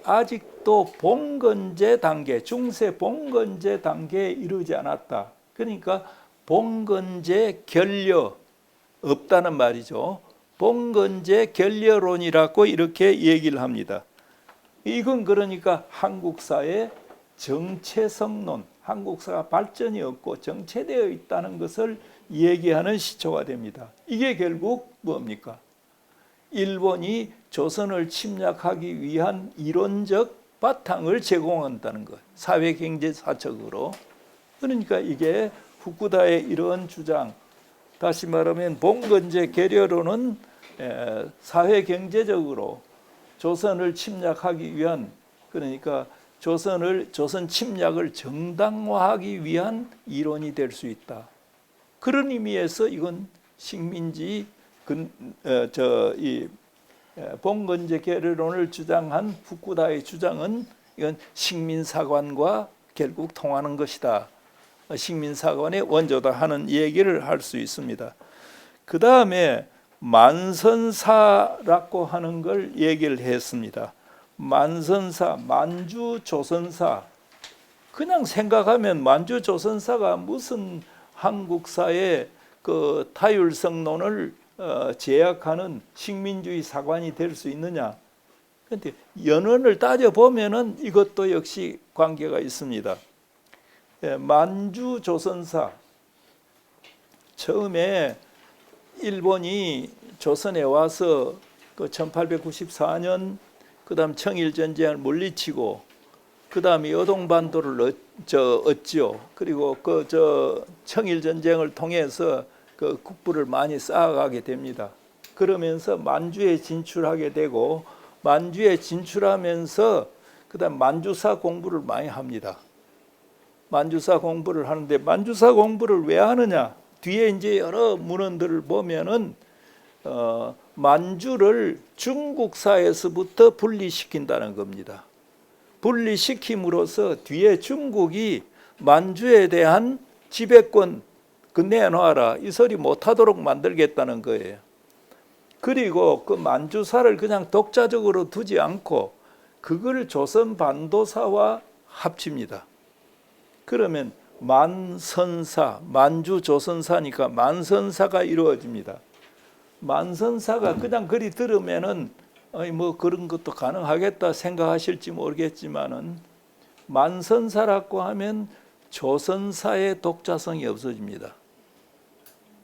아직도 봉건제 단계, 중세 봉건제 단계에 이르지 않았다. 그러니까 봉건제 결려 없다는 말이죠. 봉건제 결려론이라고 이렇게 얘기를 합니다. 이건 그러니까 한국사의 정체성론, 한국사가 발전이 없고 정체되어 있다는 것을 얘기하는 시초가 됩니다. 이게 결국 뭡니까? 일본이 조선을 침략하기 위한 이론적 바탕을 제공한다는 것, 사회경제사적으로. 그러니까 이게 후쿠다의 이런 주장, 다시 말하면 봉건제 계려론은 사회경제적으로 조선을 침략하기 위한, 그러니까 조선 침략을 정당화하기 위한 이론이 될 수 있다. 그런 의미에서 이건 식민지 봉건제 계려론을 주장한 후쿠다의 주장은 이건 식민사관과 결국 통하는 것이다. 식민사관의 원조다 하는 얘기를 할 수 있습니다. 그 다음에 만선사라고 하는 걸 얘기를 했습니다. 만선사, 만주조선사. 그냥 생각하면 만주조선사가 무슨 한국사의 그 타율성론을 제약하는 식민주의 사관이 될 수 있느냐? 그런데 연원을 따져 보면은 이것도 역시 관계가 있습니다. 만주조선사, 처음에 일본이 조선에 와서 그 1894년 그다음 청일전쟁을 물리치고 그다음에 여동반도를 얻죠. 그리고 그 청일전쟁을 통해서 그 국부를 많이 쌓아가게 됩니다. 그러면서 만주에 진출하게 되고 만주에 진출하면서 그다음 만주사 공부를 많이 합니다. 만주사 공부를 하는데 만주사 공부를 왜 하느냐? 뒤에 이제 여러 문헌들을 보면은 만주를 중국사에서부터 분리시킨다는 겁니다. 분리시킴으로써 뒤에 중국이 만주에 대한 지배권 내놔라 이 소리 못하도록 만들겠다는 거예요. 그리고 그 만주사를 그냥 독자적으로 두지 않고 그걸 조선 반도사와 합칩니다. 그러면 만선사, 만주 조선사니까 만선사가 이루어집니다. 만선사가 그냥 그리 들으면은 뭐 그런 것도 가능하겠다 생각하실지 모르겠지만은 만선사라고 하면 조선사의 독자성이 없어집니다.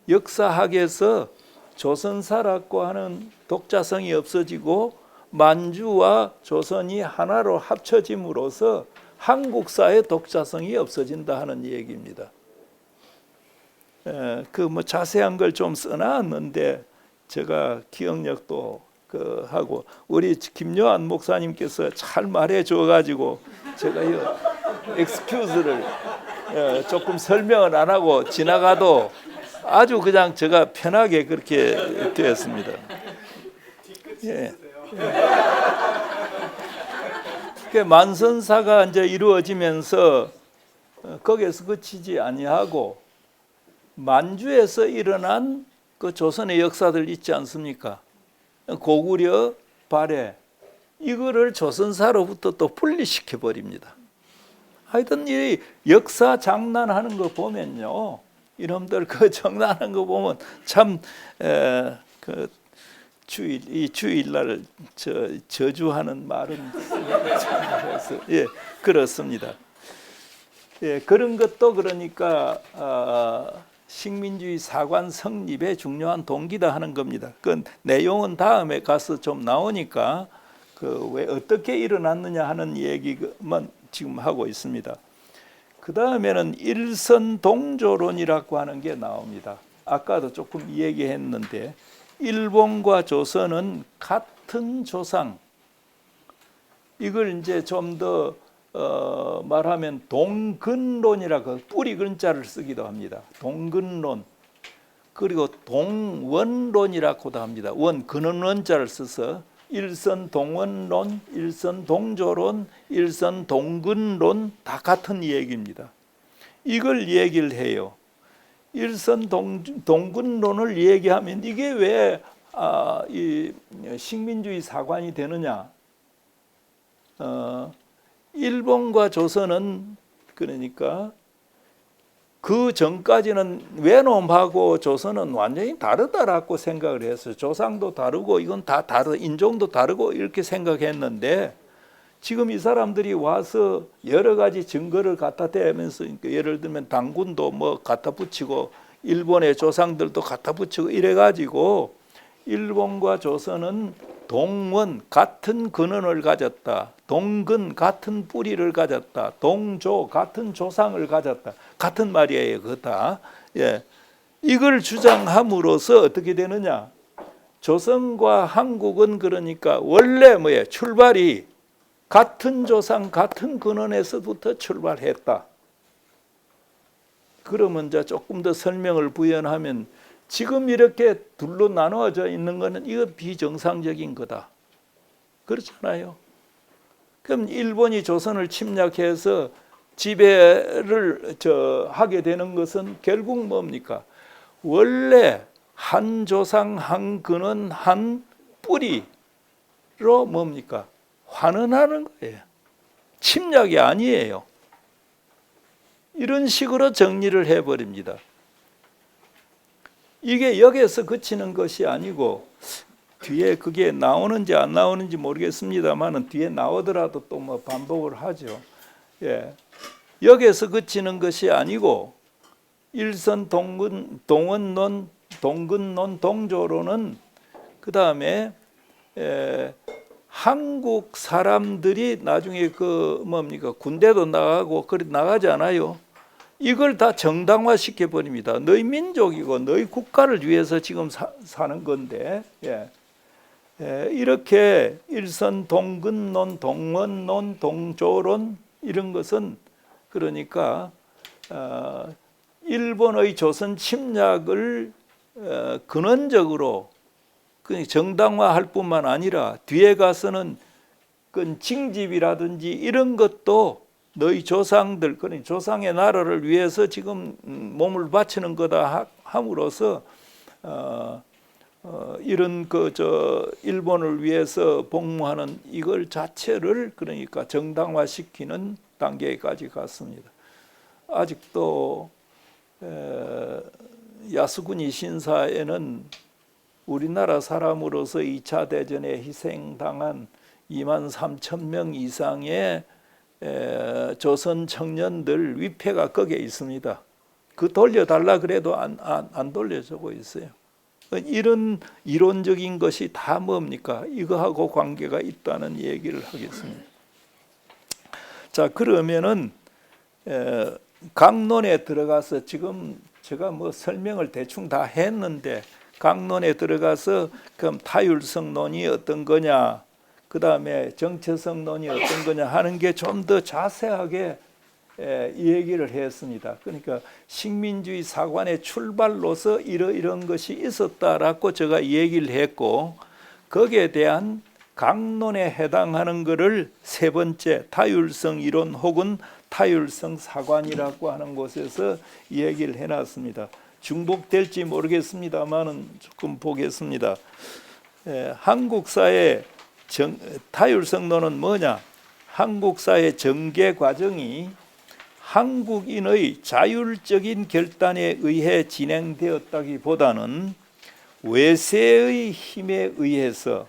역사학에서 조선사라고 하는 독자성이 없어지고 만주와 조선이 하나로 합쳐짐으로써 한국사의 독자성이 없어진다 하는 얘기입니다. 그 뭐 자세한 걸 좀 써놨는데 제가 기억력도 하고 우리 김요한 목사님께서 잘 말해 줘가지고 제가 이 엑스큐즈를 조금 설명을 안 하고 지나가도 아주 그냥 제가 편하게 그렇게 되었습니다. 예. 만선사가 이제 이루어지면서 거기에서 그치지 아니하고 만주에서 일어난 그 조선의 역사들 있지 않습니까? 고구려, 발해 이거를 조선사로부터 또 분리시켜 버립니다. 하여튼 이 역사 장난하는 거 보면요, 이놈들 그 장난하는 거 보면 참 그 주일날 저주하는 말은 예 그렇습니다. 예 그런 것도 그러니까 식민주의 사관 성립의 중요한 동기다 하는 겁니다. 그 내용은 다음에 가서 좀 나오니까 그 왜 어떻게 일어났느냐 하는 얘기만 지금 하고 있습니다. 그 다음에는 일선동조론이라고 하는 게 나옵니다. 아까도 조금 얘기했는데 일본과 조선은 같은 조상. 이걸 이제 좀 더 말하면 동근론이라고 뿌리 근자를 쓰기도 합니다. 동근론. 그리고 동원론이라고도 합니다. 원 근원 원자를 써서 일선 동원론, 일선 동조론, 일선 동근론 다 같은 얘기입니다. 이걸 얘기를 해요. 일선 동근론을 얘기하면 이게 왜 이 식민주의 사관이 되느냐? 일본과 조선은 그러니까 그 전까지는 외놈하고 조선은 완전히 다르다라고 생각을 했어요. 조상도 다르고 이건 다 다르, 인종도 다르고 이렇게 생각했는데 지금 이 사람들이 와서 여러 가지 증거를 갖다 대면서 예를 들면 당군도 뭐 갖다 붙이고 일본의 조상들도 갖다 붙이고 이래가지고 일본과 조선은 동원 같은 근원을 가졌다. 동근 같은 뿌리를 가졌다. 동조 같은 조상을 가졌다. 같은 말이에요. 그거 다. 예. 이걸 주장함으로써 어떻게 되느냐? 조선과 한국은 그러니까 원래 뭐예요? 출발이 같은 조상, 같은 근원에서부터 출발했다. 그러면 이제 조금 더 설명을 부연하면 지금 이렇게 둘로 나누어져 있는 것은 이거 비정상적인 거다. 그렇잖아요. 그럼 일본이 조선을 침략해서 지배를 하게 되는 것은 결국 뭡니까? 원래 한 조상, 한 근원, 한 뿌리로 뭡니까? 환원하는 거예요. 침략이 아니에요. 이런 식으로 정리를 해버립니다. 이게 여기에서 그치는 것이 아니고 뒤에 그게 나오는지 안 나오는지 모르겠습니다만 뒤에 나오더라도 또 뭐 반복을 하죠. 예. 여기에서 그치는 것이 아니고 일선 동원론, 동근론, 동조론은 그 다음에 한국 사람들이 나중에 그 뭡니까 군대도 나가고 그래 나가잖아요. 이걸 다 정당화 시켜버립니다. 너희 민족이고 너희 국가를 위해서 지금 사는 건데, 이렇게 일선 동근론, 동원론, 동조론 이런 것은 그러니까 일본의 조선 침략을 근원적으로 정당화할 뿐만 아니라 뒤에 가서는 그 징집이라든지 이런 것도 너희 조상들, 그러니 조상의 나라를 위해서 지금 몸을 바치는 거다 함으로써 이런 일본을 위해서 복무하는 이걸 자체를 그러니까 정당화시키는 단계까지 갔습니다. 아직도 야스쿠니 신사에는 우리나라 사람으로서 2차 대전에 희생당한 23,000명 이상의 조선 청년들 위패가 거기에 있습니다. 그 돌려달라 그래도 안 돌려주고 있어요. 이런 이론적인 것이 다 뭡니까? 이거하고 관계가 있다는 얘기를 하겠습니다. 자, 그러면은 강론에 들어가서 지금 제가 뭐 설명을 대충 다 했는데 강론에 들어가서 그럼 타율성론이 어떤 거냐, 그 다음에 정체성론이 어떤 거냐 하는 게 좀 더 자세하게 얘기를 했습니다. 그러니까 식민주의 사관의 출발로서 이런 것이 있었다라고 제가 얘기를 했고, 거기에 대한 강론에 해당하는 것을 세 번째 타율성 이론 혹은 타율성 사관이라고 하는 곳에서 얘기를 해놨습니다. 중복될지 모르겠습니다만은 조금 보겠습니다. 한국사의 타율성론은 뭐냐? 한국사의 전개 과정이 한국인의 자율적인 결단에 의해 진행되었다기보다는 외세의 힘에 의해서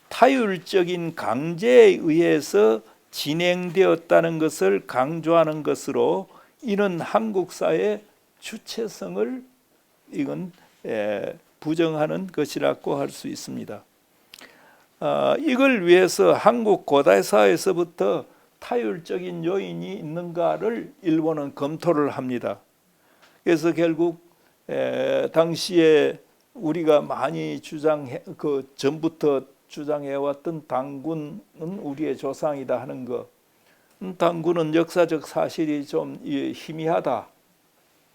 타율적인 강제에 의해서 진행되었다는 것을 강조하는 것으로 이는 한국사의 주체성을 이건 부정하는 것이라고 할 수 있습니다. 이걸 위해서 한국 고대사에서부터 타율적인 요인이 있는가를 일본은 검토를 합니다. 그래서 결국 당시에 우리가 많이 전부터 주장해왔던 당군은 우리의 조상이다 하는 것, 당군은 역사적 사실이 좀 희미하다.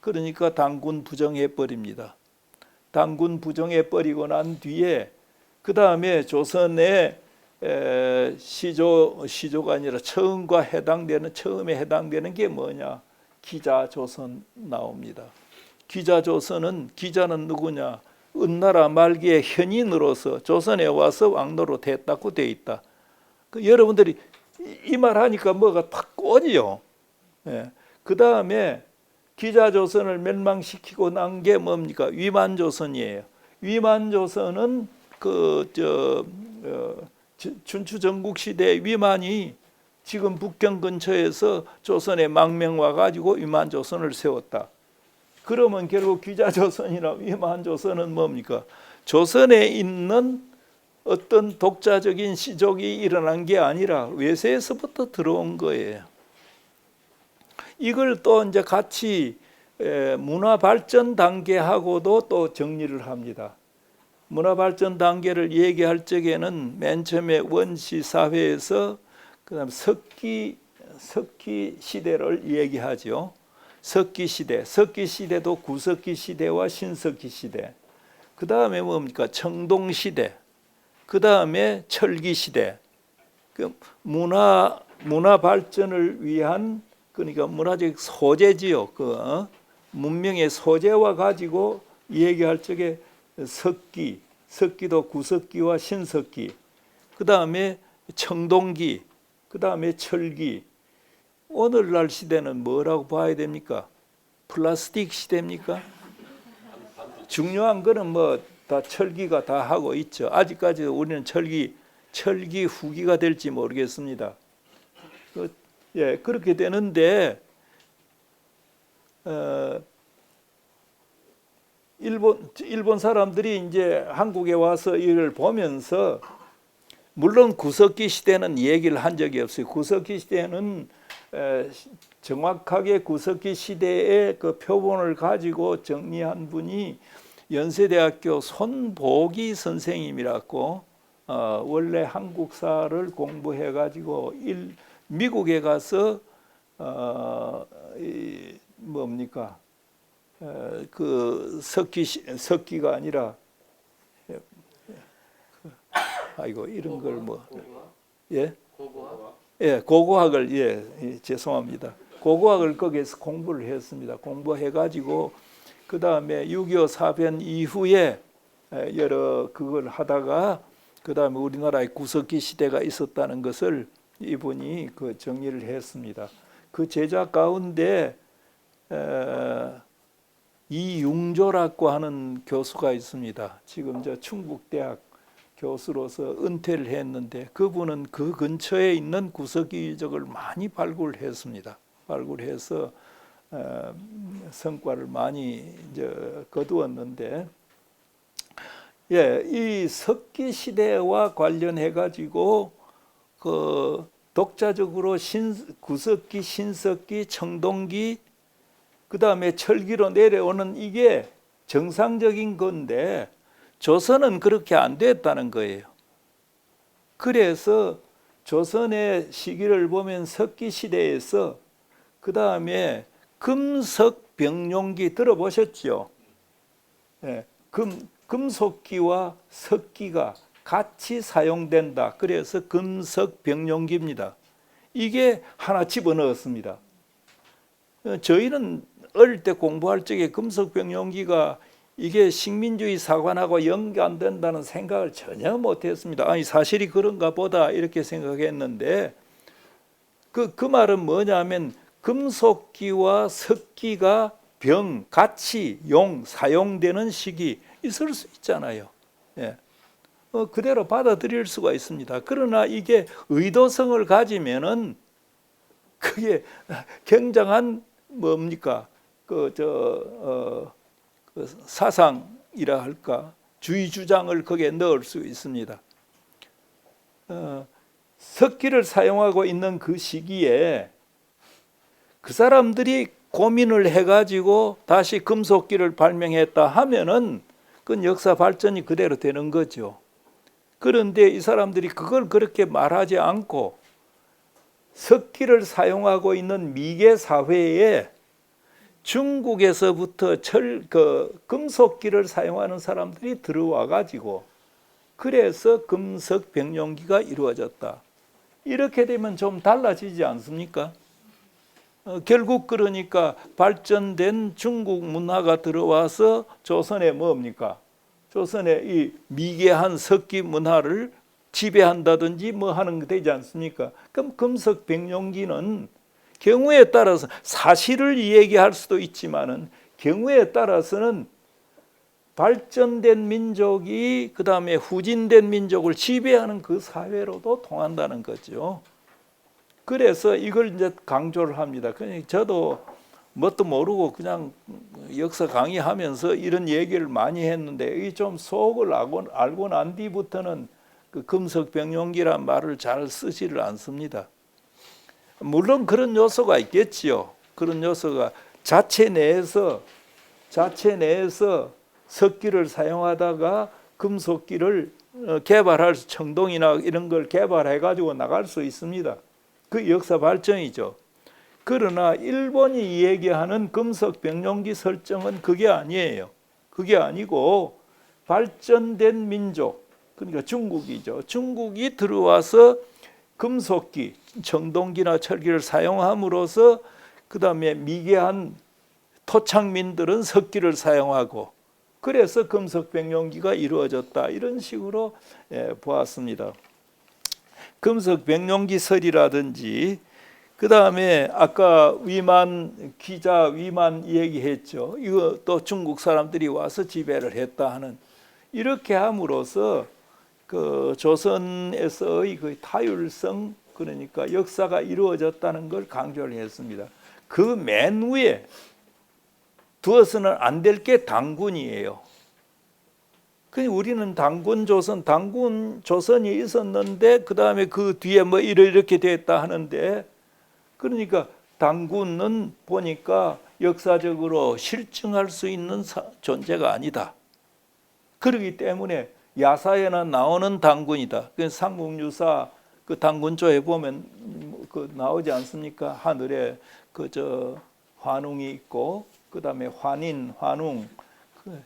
그러니까 당군 부정해버립니다. 당군 부정해버리고 난 뒤에 그 다음에 조선의 시조가 아니라 처음에 해당되는 게 뭐냐? 기자조선 나옵니다. 기자는 누구냐? 은나라 말기의 현인으로서 조선에 와서 왕로로 됐다고 돼 있다. 여러분들이 이 말 하니까 뭐가 탁 꺼지요. 그 다음에 기자조선을 멸망시키고 난 게 뭡니까? 위만조선이에요. 위만조선은 춘추전국 시대 위만이 지금 북경 근처에서 조선에 망명 와가지고 위만조선을 세웠다. 그러면 결국 기자조선이나 위만조선은 뭡니까? 조선에 있는 어떤 독자적인 시족이 일어난 게 아니라 외세에서부터 들어온 거예요. 이걸 또 이제 같이 문화 발전 단계하고도 또 정리를 합니다. 문화 발전 단계를 얘기할 적에는 맨 처음에 원시 사회에서 그다음 석기 시대를 얘기하죠. 석기 시대도 구석기 시대와 신석기 시대. 그 다음에 뭡니까? 청동 시대. 그 다음에 철기 시대. 그 문화 발전을 위한 그러니까 문화적 소재지요. 문명의 소재와 가지고 얘기할 적에 석기도 구석기와 신석기. 그 다음에 청동기. 그 다음에 철기. 오늘날 시대는 뭐라고 봐야 됩니까? 플라스틱 시대입니까? 중요한 거는 뭐 다 철기가 다 하고 있죠. 아직까지 우리는 철기 후기가 될지 모르겠습니다. 그렇게 되는데 일본 사람들이 이제 한국에 와서 이를 보면서 물론 구석기 시대는 얘기를 한 적이 없어요. 구석기 시대는 정확하게 구석기 시대의 그 표본을 가지고 정리한 분이 연세대학교 손보기 선생님이라고 원래 한국사를 공부해 가지고 미국에 가서 뭡니까 그 석기가 아니라 아이고 이런 걸 뭐 예? 고고학? 예, 고고학을 죄송합니다. 고고학을 거기에서 공부를 했습니다. 공부해 가지고 그다음에 6.25 사변 이후에 여러 그걸 하다가 그다음에 우리나라의 구석기 시대가 있었다는 것을 이분이 그 정리를 했습니다. 그 제자 가운데 이융조라고 하는 교수가 있습니다. 지금 저 충북대학 교수로서 은퇴를 했는데 그분은 그 근처에 있는 구석기 유적을 많이 발굴했습니다. 발굴해서 성과를 많이 이제 거두었는데, 이 석기 시대와 관련해 가지고 그 독자적으로 구석기, 신석기, 청동기, 그 다음에 철기로 내려오는 이게 정상적인 건데 조선은 그렇게 안 됐다는 거예요. 그래서 조선의 시기를 보면 석기 시대에서 그 다음에 금석병용기 들어보셨죠? 금속기와 석기가 같이 사용된다. 그래서 금석병용기입니다. 이게 하나 집어넣었습니다. 저희는 어릴 때 공부할 적에 금속병용기가 이게 식민주의 사관하고 연관된다는 생각을 전혀 못했습니다. 아니 사실이 그런가 보다 이렇게 생각했는데 그 말은 뭐냐면 금속기와 석기가 같이 사용되는 시기 있을 수 있잖아요. 그대로 받아들일 수가 있습니다. 그러나 이게 의도성을 가지면은 그게 굉장한 뭡니까 그 사상이라 할까 주의 주장을 거기에 넣을 수 있습니다. 석기를 사용하고 있는 그 시기에 그 사람들이 고민을 해가지고 다시 금속기를 발명했다 하면은 그건 역사 발전이 그대로 되는 거죠. 그런데 이 사람들이 그걸 그렇게 말하지 않고 석기를 사용하고 있는 미개 사회에 중국에서부터 금속기를 사용하는 사람들이 들어와 가지고 그래서 금석병용기가 이루어졌다. 이렇게 되면 좀 달라지지 않습니까? 결국 그러니까 발전된 중국 문화가 들어와서 조선의 뭡니까? 조선의 이 미개한 석기 문화를 지배한다든지 뭐 하는 게 되지 않습니까? 그럼 금석병용기는 경우에 따라서 사실을 얘기할 수도 있지만은 경우에 따라서는 발전된 민족이 그 다음에 후진된 민족을 지배하는 그 사회로도 통한다는 거죠. 그래서 이걸 이제 강조를 합니다. 그러니까 저도 뭣도 모르고 그냥 역사 강의하면서 이런 얘기를 많이 했는데 이 좀 속을 알고 난 뒤부터는 그 금석병용기란 말을 잘 쓰지를 않습니다. 물론 그런 요소가 있겠지요. 그런 요소가 자체 내에서 석기를 사용하다가 금속기를 개발할 청동이나 이런 걸 개발해 가지고 나갈 수 있습니다. 그 역사 발전이죠. 그러나 일본이 얘기하는 금속병용기 설정은 그게 아니에요. 그게 아니고 발전된 민족, 그러니까 중국이죠. 중국이 들어와서 금속기, 청동기나 철기를 사용함으로써 그 다음에 미개한 토착민들은 석기를 사용하고 그래서 금속병용기가 이루어졌다. 이런 식으로 보았습니다. 금속병용기설이라든지 그 다음에 아까 기자 위만 얘기했죠. 이거 또 중국 사람들이 와서 지배를 했다 하는 이렇게 함으로써 그 조선에서의 그 타율성 그러니까 역사가 이루어졌다는 걸 강조를 했습니다. 그 맨 위에
두어서는 안 될 게 단군이에요. 우리는 단군 조선이 있었는데 그 다음에 그 뒤에 뭐 이렇게 됐다 하는데, 그러니까 단군은 보니까 역사적으로 실증할 수 있는 존재가 아니다. 그렇기 때문에 야사에나 나오는 단군이다. 삼국유사 그 단군조에 보면 그 나오지 않습니까? 하늘에 환웅이 있고 그 다음에 환인, 환웅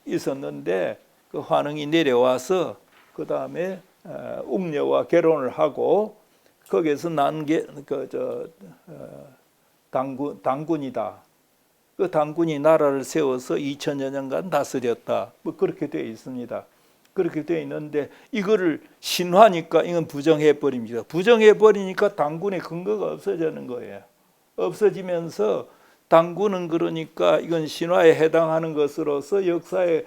있었는데 그 환웅이 내려와서 그 다음에 웅녀와 결혼을 하고 거기에서 난 게 단군이다. 그 단군이 나라를 세워서 2000여 년간 다스렸다. 뭐 그렇게 되어 있습니다. 그렇게 되어 있는데 이거를 신화니까 이건 부정해 버립니다. 부정해 버리니까 단군의 근거가 없어지는 거예요. 없어지면서 단군은 그러니까 이건 신화에 해당하는 것으로서 역사에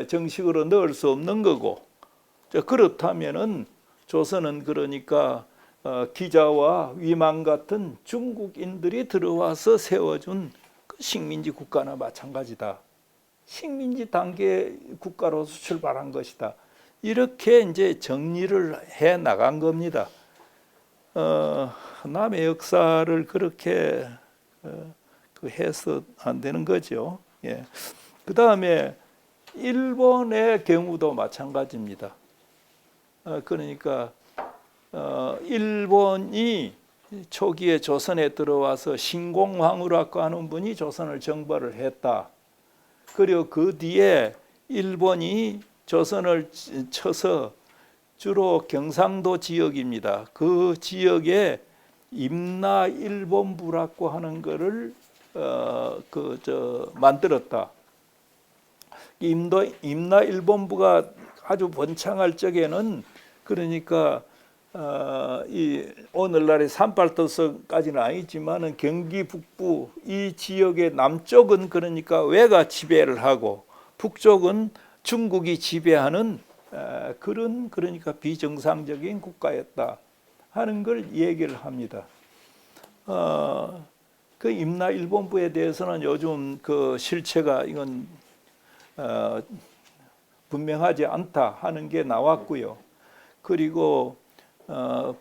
정식으로 넣을 수 없는 거고, 그렇다면은 조선은 그러니까 기자와 위만 같은 중국인들이 들어와서 세워준 그 식민지 국가나 마찬가지다. 식민지 단계 국가로서 출발한 것이다. 이렇게 이제 정리를 해 나간 겁니다. 남의 역사를 그렇게 해서 안 되는 거죠. 예. 그 다음에 일본의 경우도 마찬가지입니다. 그러니까 일본이 초기에 조선에 들어와서 신공황후라고 하는 분이 조선을 정벌을 했다. 그리고 그 뒤에 일본이 조선을 쳐서 주로 경상도 지역입니다. 그 지역에 임나일본부라고 하는 것을 만들었다. 임나일본부가 아주 번창할 적에는 그러니까 이 오늘날의 산팔도성까지는 아니지만은 경기 북부 이 지역의 남쪽은 그러니까 외가 지배를 하고 북쪽은 중국이 지배하는 그런 그러니까 비정상적인 국가였다 하는 걸 얘기를 합니다. 그 임나일본부에 대해서는 요즘 그 실체가 이건 분명하지 않다 하는 게 나왔고요. 그리고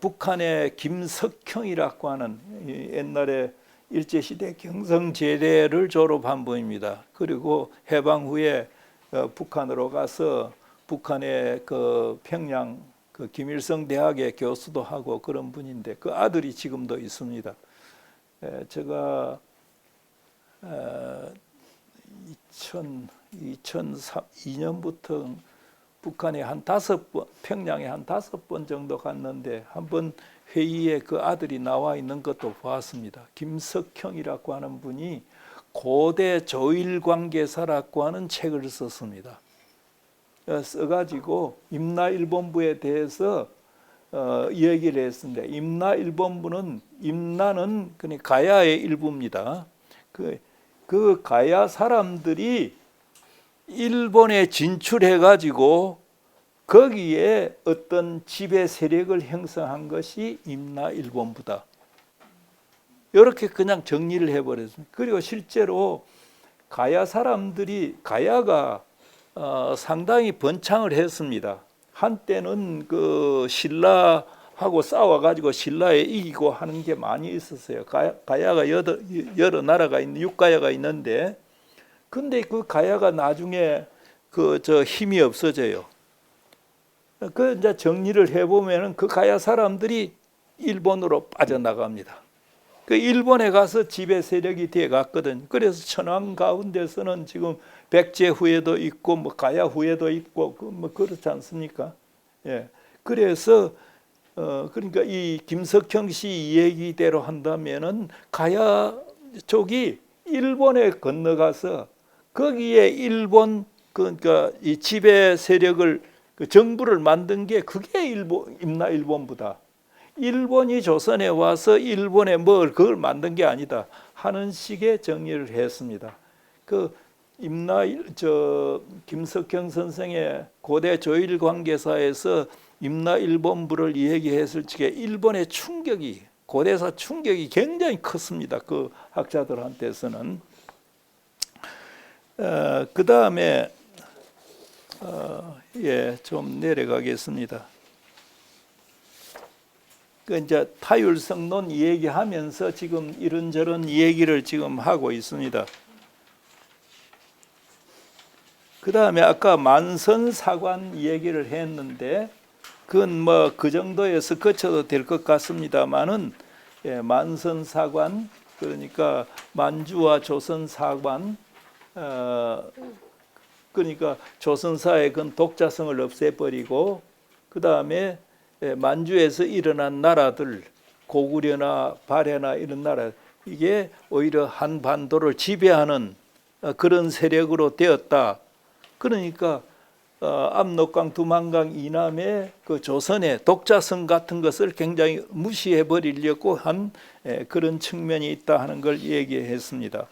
북한의 김석형이라고 하는 옛날에 일제시대 경성제대를 졸업한 분입니다. 그리고 해방 후에 북한으로 가서 북한의 그 평양 그 김일성 대학의 교수도 하고 그런 분인데 그 아들이 지금도 있습니다. 제가 2002년부터 북한에 한 5번, 평양에 한 5번 정도 갔는데 한번 회의에 그 아들이 나와 있는 것도 보았습니다. 김석형이라고 하는 분이 고대 조일관계사라고 하는 책을 썼습니다. 써가지고 임나일본부에 대해서 얘기를 했습니다. 임나일본부는 임나는 그냥 가야의 일부입니다. 그 가야 사람들이 일본에 진출해가지고 거기에 어떤 지배 세력을 형성한 것이 임나일본부다. 이렇게 그냥 정리를 해버렸습니다. 그리고 실제로 가야 사람들이 가야가 상당히 번창을 했습니다. 한때는 그 신라하고 싸워가지고 신라에 이기고 하는 게 많이 있었어요. 가야가 여러 나라가 있는 육가야가 있는데, 근데 그 가야가 나중에 힘이 없어져요. 그 이제 정리를 해보면은 그 가야 사람들이 일본으로 빠져나갑니다. 그 일본에 가서 지배 세력이 돼 갔거든. 그래서 천황 가운데서는 지금 백제 후예도 있고 뭐 가야 후예도 있고 뭐 그렇지 않습니까? 예. 그래서 그러니까 이 김석형 씨 얘기대로 한다면은 가야 쪽이 일본에 건너가서 거기에 일본 그러니까 이 지배 세력을 그 정부를 만든 게 그게 임나일본부다. 일본이 조선에 와서 일본에 그걸 만든 게 아니다 하는 식의 정리를 했습니다. 그 김석형 선생의 고대 조일 관계사에서 임나일본부를 얘기했을 적에 일본의 충격이 고대사 충격이 굉장히 컸습니다. 그 학자들한테서는. 그 다음에 좀 내려가겠습니다. 그 이제 타율성론 얘기하면서 지금 이런저런 얘기를 지금 하고 있습니다. 그 다음에 아까 만선사관 얘기를 했는데 그건 뭐 그 정도에서 거쳐도 될 것 같습니다만은 만선사관 그러니까 만주와 조선사관 그러니까 조선사의 그 독자성을 없애버리고 그 다음에 만주에서 일어난 나라들 고구려나 발해나 이런 나라 이게 오히려 한반도를 지배하는 그런 세력으로 되었다. 그러니까 압록강 두만강 이남의 그 조선의 독자성 같은 것을 굉장히 무시해 버리려고 한 그런 측면이 있다 하는 걸 얘기했습니다.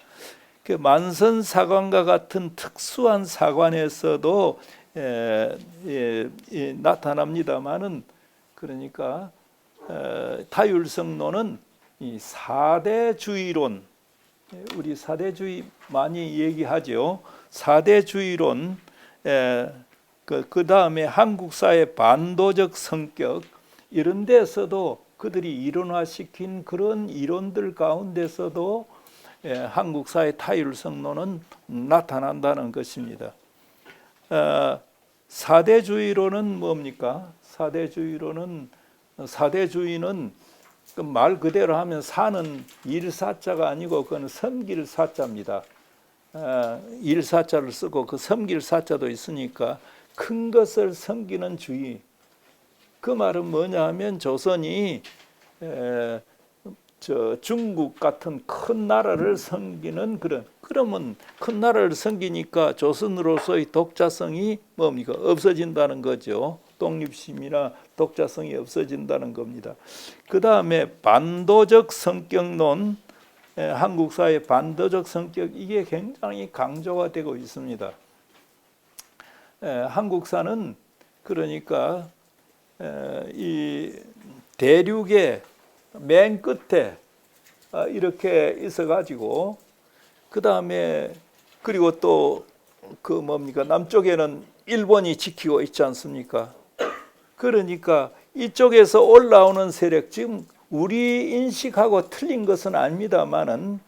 그 만선사관과 같은 특수한 사관에서도 나타납니다만은 그러니까 타율성론은 이 사대주의론 우리 사대주의 많이 얘기하죠. 사대주의론 그 다음에 한국사의 반도적 성격 이런 데서도 그들이 이론화시킨 그런 이론들 가운데서도 한국사의 타율성론은 나타난다는 것입니다. 사대주의론은 뭡니까? 사대주의는 그 말 그대로 하면 사는 일사자가 아니고 그건 섬길 사자입니다. 일사자를 쓰고 그 섬길 사자도 있으니까 큰 것을 섬기는 주의. 그 말은 뭐냐 하면 조선이 중국 같은 큰 나라를 섬기는 그러면 큰 나라를 섬기니까 조선으로서의 독자성이 뭡니까? 없어진다는 거죠. 독립심이나 독자성이 없어진다는 겁니다. 그 다음에 반도적 성격론, 한국사의 반도적 성격 이게 굉장히 강조가 되고 있습니다. 한국사는 그러니까 이 대륙의 맨 끝에 이렇게 있어가지고 그 다음에 그리고 또 그 뭡니까 남쪽에는 일본이 지키고 있지 않습니까? 그러니까 이쪽에서 올라오는 세력 지금 우리 인식하고 틀린 것은 아닙니다만은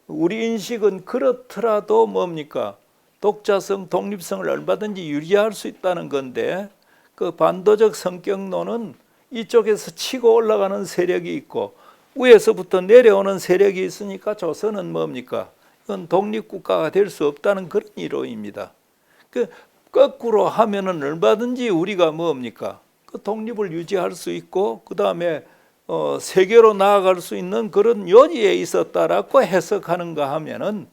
우리 인식은 그렇더라도 뭡니까 독자성 독립성을 얼마든지 유지할 수 있다는 건데 그 반도적 성격론은 이쪽에서 치고 올라가는 세력이 있고 위에서부터 내려오는 세력이 있으니까 조선은 뭡니까? 이건 독립국가가 될 수 없다는 그런 이론입니다. 그 거꾸로 하면은 얼마든지 우리가 뭡니까? 그 독립을 유지할 수 있고 그 다음에 세계로 나아갈 수 있는 그런 여지에 있었다라고 해석하는가 하면은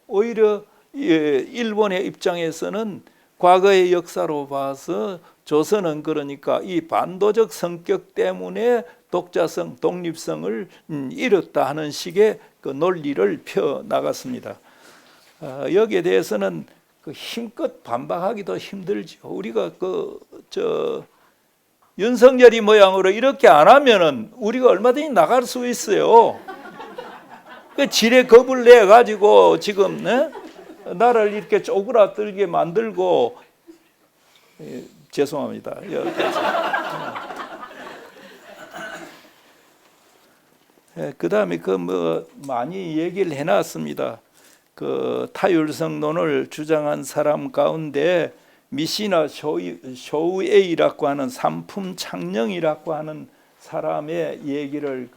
오히려 일본의 입장에서는 과거의 역사로 봐서 조선은 그러니까 이 반도적 성격 때문에 독자성, 독립성을 잃었다 하는 식의 그 논리를 펴 나갔습니다. 여기에 대해서는 그 힘껏 반박하기도 힘들죠. 우리가 윤석열이 모양으로 이렇게 안 하면은 우리가 얼마든지 나갈 수 있어요. 그 지레 겁을 내 가지고 지금 나라를 이렇게 쪼그라들게 만들고 죄송합니다. 그 다음에 많이 얘기를 해놨습니다. 그 타율성론을 주장한 사람 가운데 미시나 쇼우에이라고 하는 삼품 창령이라고 하는 사람의 얘기를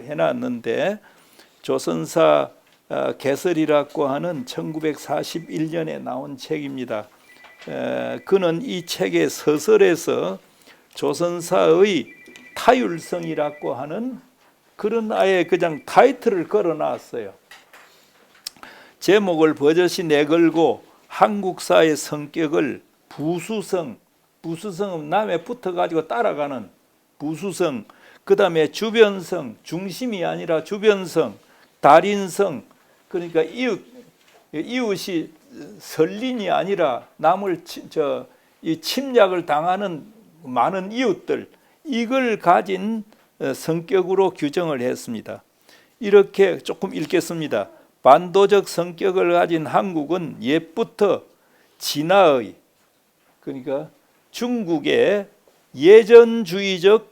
해놨는데 조선사 개설이라고 하는 1941년에 나온 책입니다. 그는 이 책의 서설에서 조선사의 타율성이라고 하는 그런 아예 그냥 타이틀을 걸어놨어요. 제목을 버젓이 내걸고 한국사의 성격을 부수성은 남에 붙어가지고 따라가는 부수성, 그 다음에 주변성, 중심이 아니라 주변성, 달인성, 그러니까 이웃이 설린이 아니라 남을 침략을 당하는 많은 이웃들, 이걸 가진 성격으로 규정을 했습니다. 이렇게 조금 읽겠습니다. 반도적 성격을 가진 한국은 옛부터 진화의, 그러니까 중국의 예전주의적,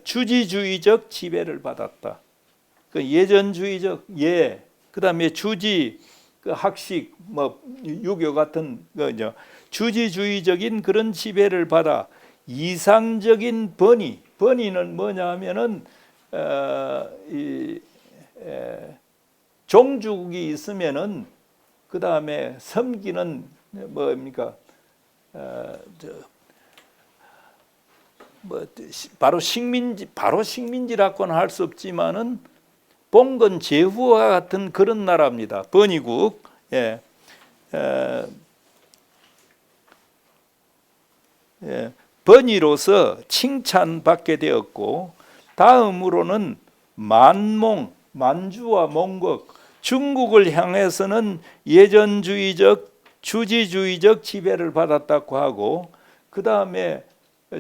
주지주의적 지배를 받았다. 그 예전주의적 그다음에 주지, 그 학식, 뭐 유교 같은 거죠. 주지주의적인 그런 지배를 받아 이상적인 번위는 뭐냐면은 종주국이 있으면은 그 다음에 섬기는 뭡니까? 바로 식민지라고는 할 수 없지만은 봉건 제후와 같은 그런 나라입니다. 번이국. 번이로서 칭찬받게 되었고, 다음으로는 만주와 몽국, 중국을 향해서는 예전주의적, 주지주의적 지배를 받았다고 하고, 그 다음에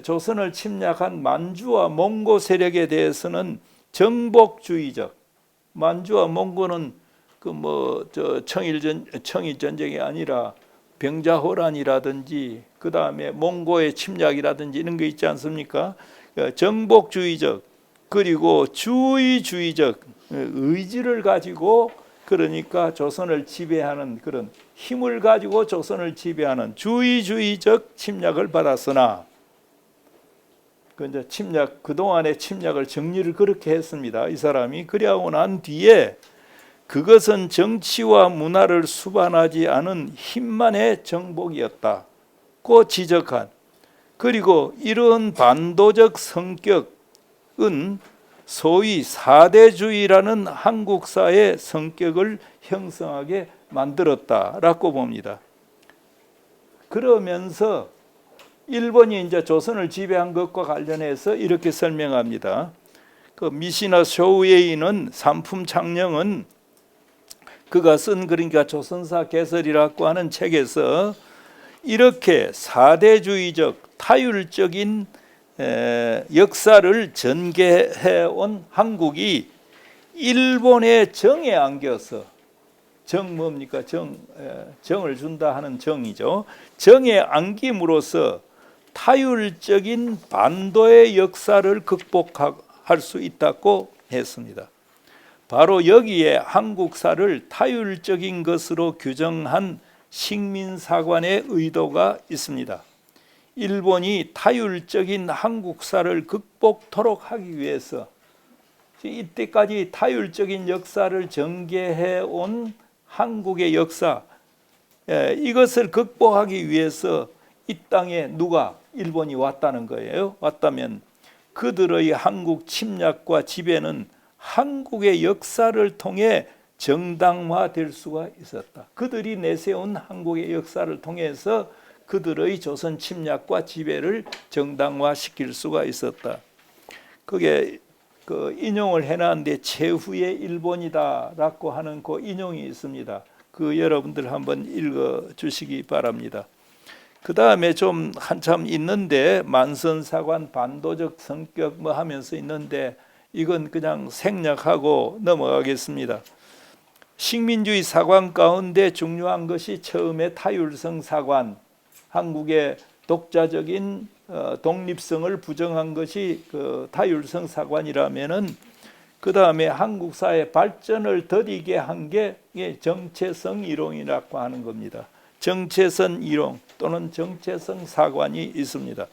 조선을 침략한 만주와 몽고 세력에 대해서는 정복주의적, 만주와 몽고는 청일 전쟁이 아니라 병자호란이라든지 그 다음에 몽고의 침략이라든지 이런 거 있지 않습니까? 정복주의적, 그리고 주의주의적 의지를 가지고, 그러니까 조선을 지배하는 그런 힘을 가지고 조선을 지배하는 주의주의적 침략을 받았으나, 그동안의 침략을 정리를 그렇게 했습니다. 이 사람이. 그리하고 난 뒤에 그것은 정치와 문화를 수반하지 않은 힘만의 정복이었다고 지적한, 그리고 이런 반도적 성격은 소위 사대주의라는 한국사의 성격을 형성하게 만들었다라고 봅니다. 그러면서 일본이 이제 조선을 지배한 것과 관련해서 이렇게 설명합니다. 그 미시나 쇼우에이는 산품 창령은 그가 쓴, 그러니까 조선사 개설이라고 하는 책에서 이렇게 사대주의적 타율적인 역사를 전개해온 한국이 일본의 정에 안겨서, 정 뭡니까? 정을 준다 하는 정이죠. 정에 안김으로써 타율적인 반도의 역사를 극복할 수 있다고 했습니다. 바로 여기에 한국사를 타율적인 것으로 규정한 식민사관의 의도가 있습니다. 일본이 타율적인 한국사를 극복토록 하기 위해서 이때까지 타율적인 역사를 전개해 온 한국의 역사, 이것을 극복하기 위해서 이 땅에 누가, 일본이 왔다는 거예요. 왔다면 그들의 한국 침략과 지배는 한국의 역사를 통해 정당화될 수가 있었다. 그들이 내세운 한국의 역사를 통해서 그들의 조선 침략과 지배를 정당화시킬 수가 있었다. 그게 그 인용을 해놨는데 최후의 일본이다라고 하는 그 인용이 있습니다. 그 여러분들 한번 읽어 주시기 바랍니다. 그 다음에 좀 한참 있는데 만선사관 반도적 성격 뭐 하면서 있는데 이건 그냥 생략하고 넘어가겠습니다. 식민주의 사관 가운데 중요한 것이 처음에 타율성 사관, 한국의 독자적인 독립성을 부정한 것이 그 타율성 사관이라면은, 그 다음에 한국사의 발전을 더디게 한 게 정체성 이론이라고 하는 겁니다. 정체성 이론 또는 정체성 사관이 있습니다.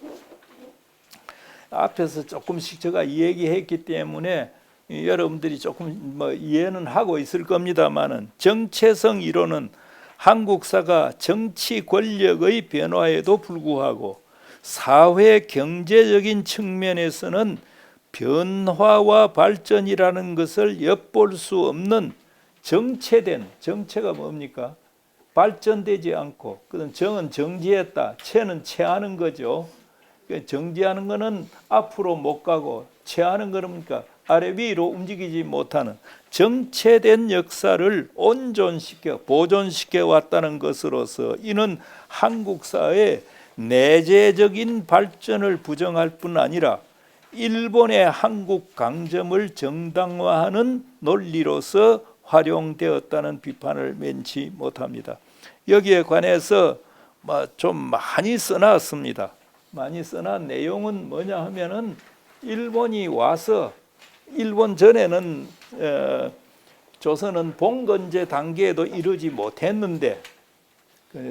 앞에서 조금씩 제가 이야기했기 때문에 여러분들이 조금 이해는 하고 있을 겁니다만은, 정체성 이론은 한국사가 정치 권력의 변화에도 불구하고 사회 경제적인 측면에서는 변화와 발전이라는 것을 엿볼 수 없는 정체된, 정체가 뭡니까? 발전되지 않고, 그건 정은 정지했다, 체는 체하는 거죠. 정지하는 것은 앞으로 못 가고, 체하는 거는 뭡니까? 아래 위로 움직이지 못하는 정체된 역사를 온존시켜 보존시켜 왔다는 것으로서, 이는 한국사의 내재적인 발전을 부정할 뿐 아니라 일본의 한국 강점을 정당화하는 논리로서 활용되었다는 비판을 면치 못합니다. 여기에 관해서 좀 많이 써놨습니다. 많이 써난 내용은 뭐냐 하면은 일본이 와서 일본 전에는 조선은 봉건제 단계에도 이르지 못했는데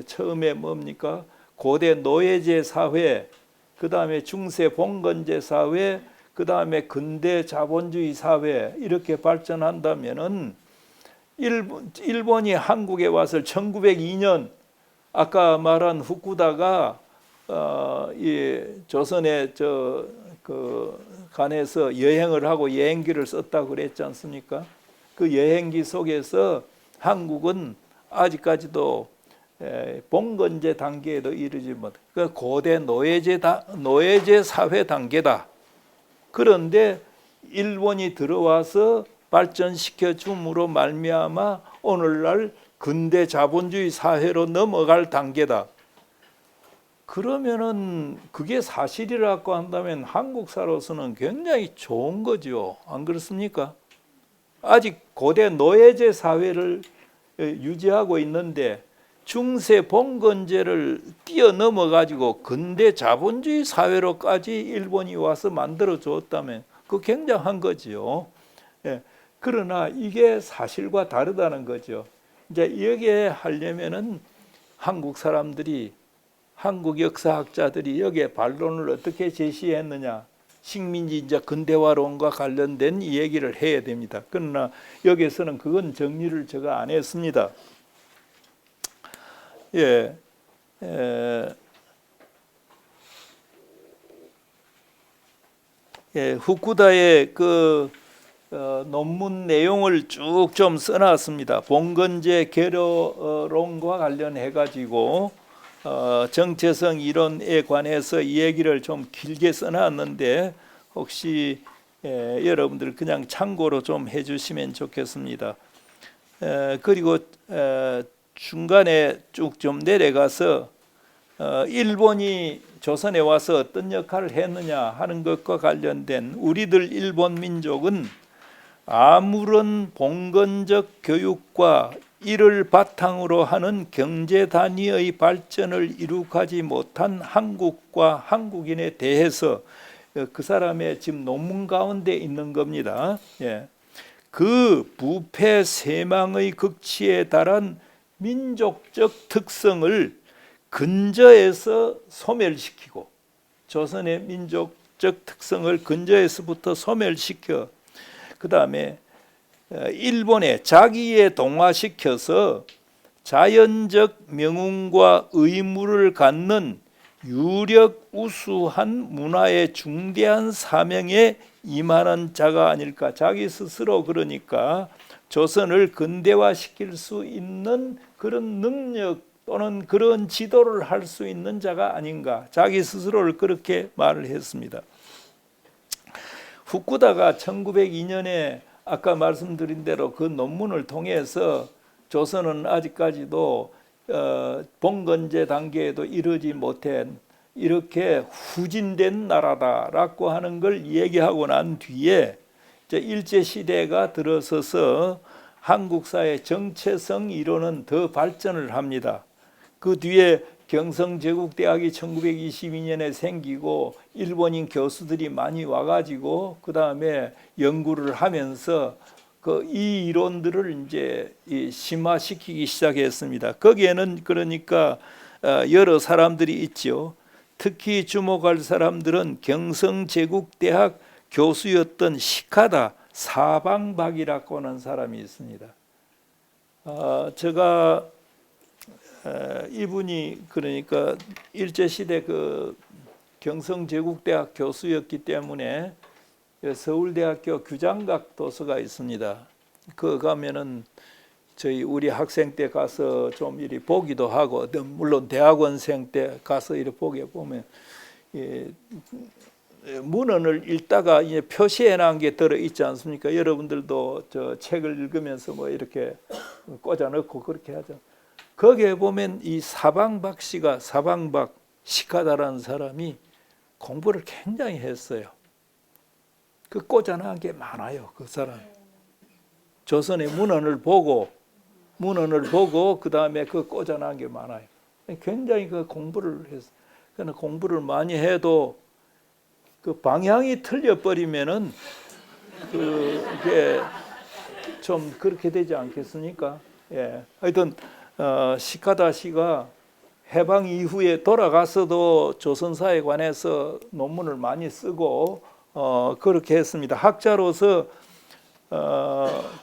처음에 뭡니까? 고대 노예제 사회, 그 다음에 중세 봉건제 사회, 그 다음에 근대 자본주의 사회 이렇게 발전한다면은 일본이 한국에 와서 1902년 아까 말한 후쿠다가 이 조선의 간에서 여행을 하고 여행기를 썼다고 그랬지 않습니까? 그 여행기 속에서 한국은 아직까지도 봉건제 단계에도 이르지 못. 그 고대 노예제 사회 단계다. 그런데 일본이 들어와서 발전시켜 줌으로 말미암아 오늘날 근대 자본주의 사회로 넘어갈 단계다. 그러면은 그게 사실이라고 한다면 한국사로서는 굉장히 좋은 거죠. 안 그렇습니까? 아직 고대 노예제 사회를 유지하고 있는데 중세 봉건제를 뛰어넘어 가지고 근대 자본주의 사회로까지 일본이 와서 만들어 줬다면 그 굉장한 거지요. 예. 그러나 이게 사실과 다르다는 거죠. 이제 여기에 하려면은 한국 사람들이 한국 역사학자들이 여기에 반론을 어떻게 제시했느냐, 식민지 이제 근대화론과 관련된 이 얘기를 해야 됩니다. 그러나 여기에서는 그건 정리를 제가 안 했습니다. 예, 후쿠다의 그 논문 내용을 쭉 좀 써놨습니다. 봉건제 개로론과 관련해 가지고 정체성 이론에 관해서 이 얘기를 좀 길게 써놨는데 혹시 여러분들 그냥 참고로 좀 해주시면 좋겠습니다. 그리고 중간에 쭉 좀 내려가서 일본이 조선에 와서 어떤 역할을 했느냐 하는 것과 관련된 우리들 일본 민족은 아무런 봉건적 교육과 이를 바탕으로 하는 경제 단위의 발전을 이룩하지 못한 한국과 한국인에 대해서 그 사람의 지금 논문 가운데 있는 겁니다. 예. 그 부패 세망의 극치에 달한 민족적 특성을 근저에서 소멸시키고 조선의 민족적 특성을 근저에서부터 소멸시켜 그 다음에 일본에 자기에 동화시켜서 자연적 명운과 의무를 갖는 유력 우수한 문화의 중대한 사명에 임하는 자가 아닐까. 자기 스스로 그러니까 조선을 근대화시킬 수 있는 그런 능력 또는 그런 지도를 할 수 있는 자가 아닌가. 자기 스스로를 그렇게 말을 했습니다. 후쿠다가 1902년에 아까 말씀드린 대로 그 논문을 통해서 조선은 아직까지도 봉건제 단계에도 이르지 못한 이렇게 후진된 나라다라고 하는 걸 얘기하고 난 뒤에 이제 일제시대가 들어서서 한국사의 정체성 이론은 더 발전을 합니다. 그 뒤에 경성제국대학이 1922년에 생기고 일본인 교수들이 많이 와가지고 그 다음에 연구를 하면서 이 이론들을 이제 심화시키기 시작했습니다. 거기에는 그러니까 여러 사람들이 있죠. 특히 주목할 사람들은 경성제국대학 교수였던 시카다 사방박이라고 하는 사람이 있습니다. 제가 이분이 그러니까 일제시대 그 경성제국대학 교수였기 때문에 서울대학교 규장각 도서가 있습니다. 그 가면은 우리 학생 때 가서 좀 이리 보기도 하고, 물론 대학원생 때 가서 이리 보게 보면 문헌을 읽다가 이제 표시해 놓은 게 들어 있지 않습니까? 여러분들도 저 책을 읽으면서 뭐 이렇게 꽂아 넣고 그렇게 하죠. 거기에 보면 이 사방박 씨가 사방박 시카다라는 사람이 공부를 굉장히 했어요. 그 꽂아 놓은 게 많아요. 그 사람. 조선의 문헌을 보고 그 다음에 그 꽂아놓은 게 많아요. 굉장히 그 공부를 해서 공부를 많이 해도 그 방향이 틀려 버리면은 그게 좀 그렇게 되지 않겠습니까? 예. 하여튼 시카다시가 해방 이후에 돌아가서도 조선사에 관해서 논문을 많이 쓰고 그렇게 했습니다. 학자로서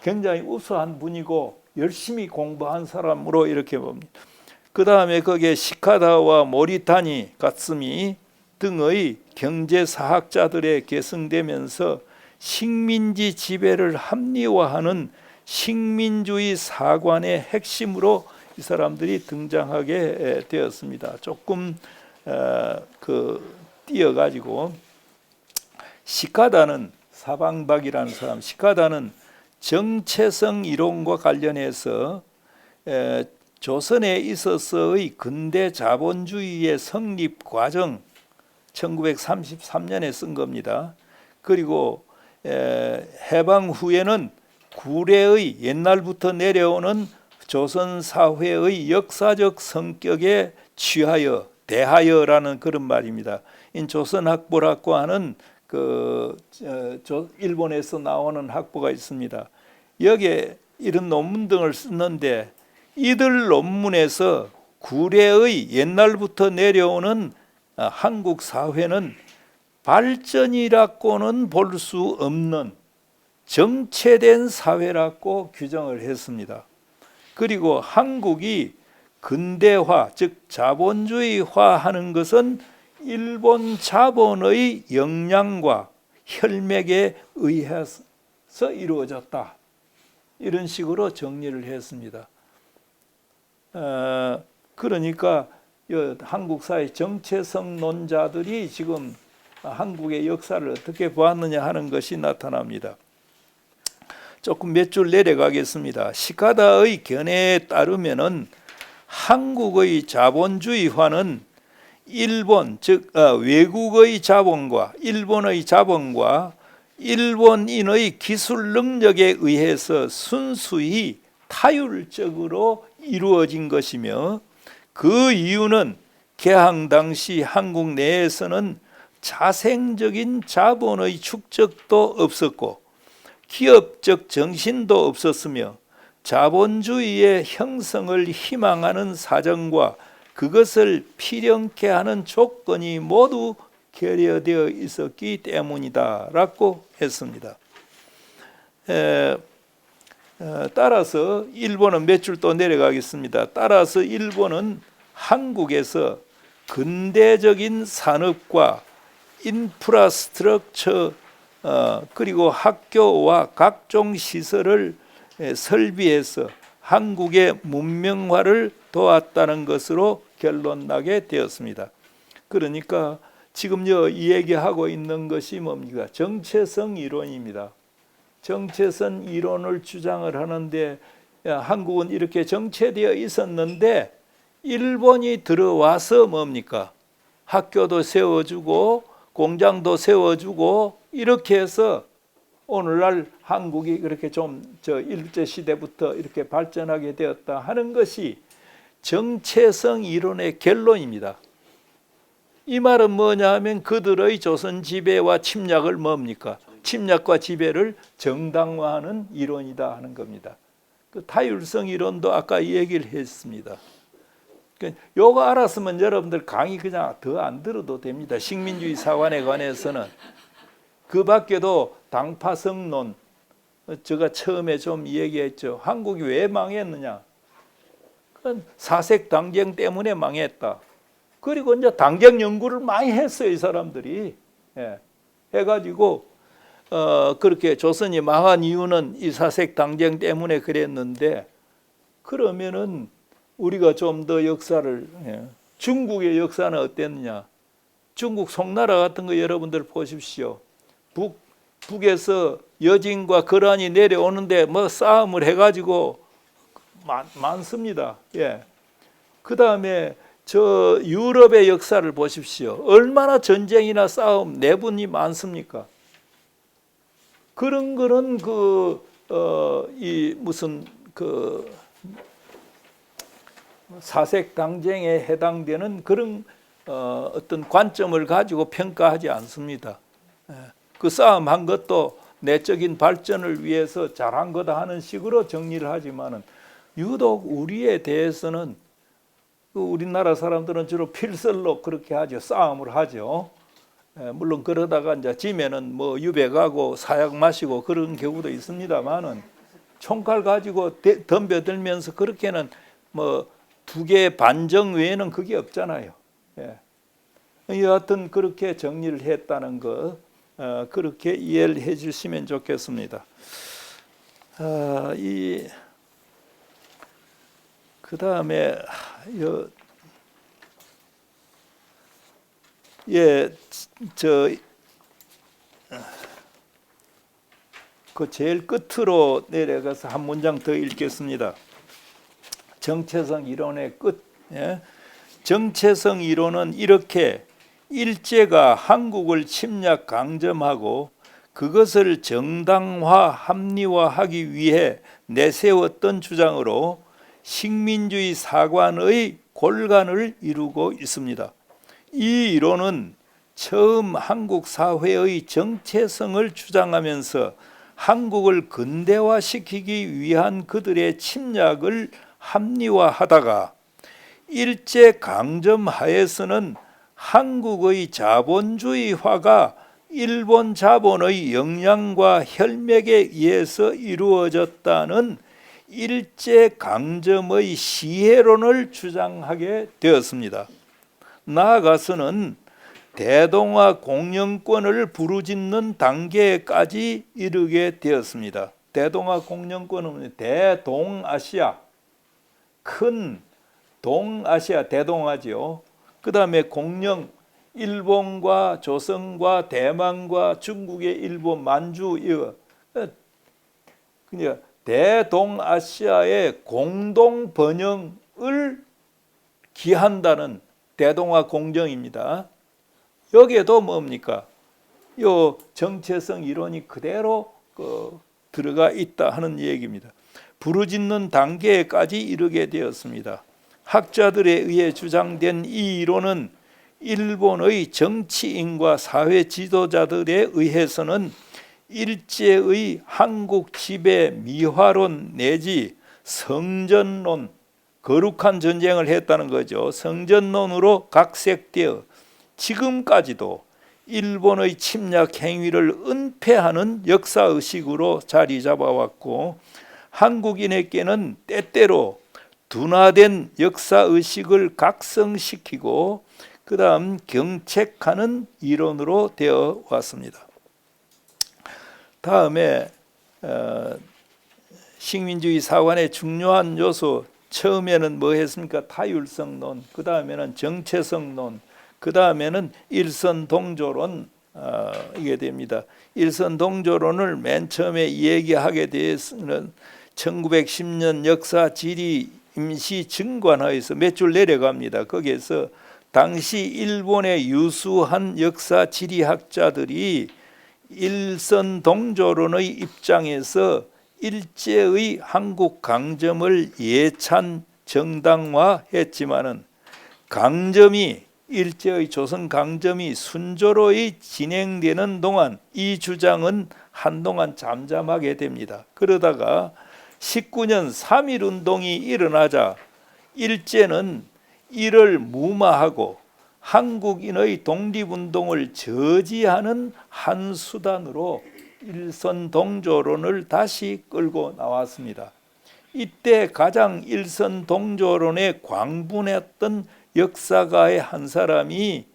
굉장히 우수한 분이고 열심히 공부한 사람으로 이렇게 봅니다. 그 다음에 거기에 시카다와 모리타니 가츠미 등의 경제사학자들에 계승되면서 식민지 지배를 합리화하는 식민주의 사관의 핵심으로 이 사람들이 등장하게 되었습니다. 조금 띄어가지고 시카다는 사방박이라는 사람, 시카다는 정체성 이론과 관련해서 조선에 있어서의 근대 자본주의의 성립 과정 1933년에 쓴 겁니다. 그리고 해방 후에는 구례의 옛날부터 내려오는 조선 사회의 역사적 성격에 취하여 대하여라는 그런 말입니다. 조선 학보라고 하는 일본에서 나오는 학보가 있습니다. 여기에 이런 논문 등을 쓰는데 이들 논문에서 구례의 옛날부터 내려오는 한국 사회는 발전이라고는 볼 수 없는 정체된 사회라고 규정을 했습니다. 그리고 한국이 근대화, 즉 자본주의화하는 것은 일본 자본의 영향과 혈맥에 의해서 이루어졌다. 이런 식으로 정리를 했습니다. 그러니까 한국 사회 정체성 논자들이 지금 한국의 역사를 어떻게 보았느냐 하는 것이 나타납니다. 조금 몇 줄 내려가겠습니다. 시카다의 견해에 따르면은 한국의 자본주의화는 일본, 즉 외국의 자본과 일본의 자본과 일본인의 기술 능력에 의해서 순수히 타율적으로 이루어진 것이며 그 이유는 개항 당시 한국 내에서는 자생적인 자본의 축적도 없었고 기업적 정신도 없었으며 자본주의의 형성을 희망하는 사정과 그것을 필연케 하는 조건이 모두 결여되어 있었기 때문이다라고 했습니다. 따라서 일본은 몇 줄 또 내려가겠습니다. 따라서 일본은 한국에서 근대적인 산업과 인프라스트럭처 그리고 학교와 각종 시설을 설비해서 한국의 문명화를 도왔다는 것으로 결론나게 되었습니다. 그러니까 지금 이 얘기하고 있는 것이 뭡니까? 정체성 이론입니다. 정체성 이론을 주장을 하는데 한국은 이렇게 정체되어 있었는데 일본이 들어와서 뭡니까? 학교도 세워주고 공장도 세워주고 이렇게 해서 오늘날 한국이 그렇게 좀 일제시대부터 이렇게 발전하게 되었다 하는 것이 정체성 이론의 결론입니다. 이 말은 뭐냐 하면 그들의 조선 지배와 침략을 뭡니까? 침략과 지배를 정당화하는 이론이다 하는 겁니다. 그 타율성 이론도 아까 이 얘기를 했습니다. 요거 알았으면 여러분들 강의 그냥 더 안 들어도 됩니다. 식민주의 사관에 관해서는. 그 밖에도 당파성론, 제가 처음에 좀 얘기했죠. 한국이 왜 망했느냐? 그건 사색 당쟁 때문에 망했다. 그리고 이제 당쟁 연구를 많이 했어요, 이 사람들이. 해가지고 그렇게 조선이 망한 이유는 이 사색 당쟁 때문에 그랬는데, 그러면은 우리가 좀 더 역사를, 중국의 역사는 어땠느냐? 중국 송나라 같은 거 여러분들 보십시오. 북에서 여진과 거란이 내려오는데 뭐 싸움을 해가지고 많습니다. 그 다음에 저 유럽의 역사를 보십시오. 얼마나 전쟁이나 싸움, 내분이 많습니까? 그런 거는 이 무슨 그 사색 당쟁에 해당되는 그런 어떤 관점을 가지고 평가하지 않습니다. 그 싸움한 것도 내적인 발전을 위해서 잘한 거다 하는 식으로 정리를 하지만은 유독 우리에 대해서는 그 우리나라 사람들은 주로 필설로 그렇게 하죠. 싸움을 하죠. 물론 그러다가 이제 지면은 뭐 유배 가고 사약 마시고 그런 경우도 있습니다만은 총칼 가지고 덤벼들면서 그렇게는 뭐 2개 반정 외에는 그게 없잖아요. 여하튼 그렇게 정리를 했다는 것 그렇게 이해를 해주시면 좋겠습니다. 그 다음에 그 제일 끝으로 내려가서 한 문장 더 읽겠습니다. 정체성 이론의 끝. 정체성 이론은 이렇게 일제가 한국을 침략 강점하고 그것을 정당화 합리화하기 위해 내세웠던 주장으로 식민주의 사관의 골간을 이루고 있습니다. 이 이론은 처음 한국 사회의 정체성을 주장하면서 한국을 근대화시키기 위한 그들의 침략을 합리화하다가 일제 강점 하에서는 한국의 자본주의화가 일본 자본의 영향과 혈맥에 의해서 이루어졌다는 일제 강점의 시혜론을 주장하게 되었습니다. 나아가서는 대동아 공영권을 부르짖는 단계까지 이르게 되었습니다. 대동아 공영권은 대동아시아, 큰 동아시아 대동아지요. 그 다음에 공영, 일본과 조선과 대만과 중국의 일본 만주 이거 그냥 대동아시아의 공동 번영을 기한다는 대동아 공정입니다. 여기에도 뭡니까? 요 정체성 이론이 그대로 들어가 있다 하는 얘기입니다. 부르짖는 단계까지 이르게 되었습니다. 학자들에 의해 주장된 이 이론은 일본의 정치인과 사회 지도자들에 의해서는 일제의 한국 지배 미화론 내지 성전론, 거룩한 전쟁을 했다는 거죠. 성전론으로 각색되어 지금까지도 일본의 침략 행위를 은폐하는 역사의식으로 자리 잡아왔고 한국인에게는 때때로 둔화된 역사의식을 각성시키고 그 다음 경책하는 이론으로 되어 왔습니다. 다음에 식민주의 사관의 중요한 요소 처음에는 뭐 했습니까? 타율성론, 그 다음에는 정체성론, 그 다음에는 일선동조론 이게 됩니다. 일선동조론을 맨 처음에 얘기하게 되어서는 1910년 역사 지리 임시 증관하에서 몇 줄 내려갑니다. 거기에서 당시 일본의 유수한 역사 지리학자들이 일선동조론의 입장에서 일제의 한국 강점을 예찬 정당화했지만은 강점이 일제의 조선 강점이 순조로이 진행되는 동안 이 주장은 한동안 잠잠하게 됩니다. 그러다가 19년 3.1운동이 일어나자 일제는 이를 무마하고 한국인의 독립운동을 저지하는 한 수단으로 일선동조론을 다시 끌고 나왔습니다. 이때 가장 일선동조론에 광분했던 역사가의 한 사람이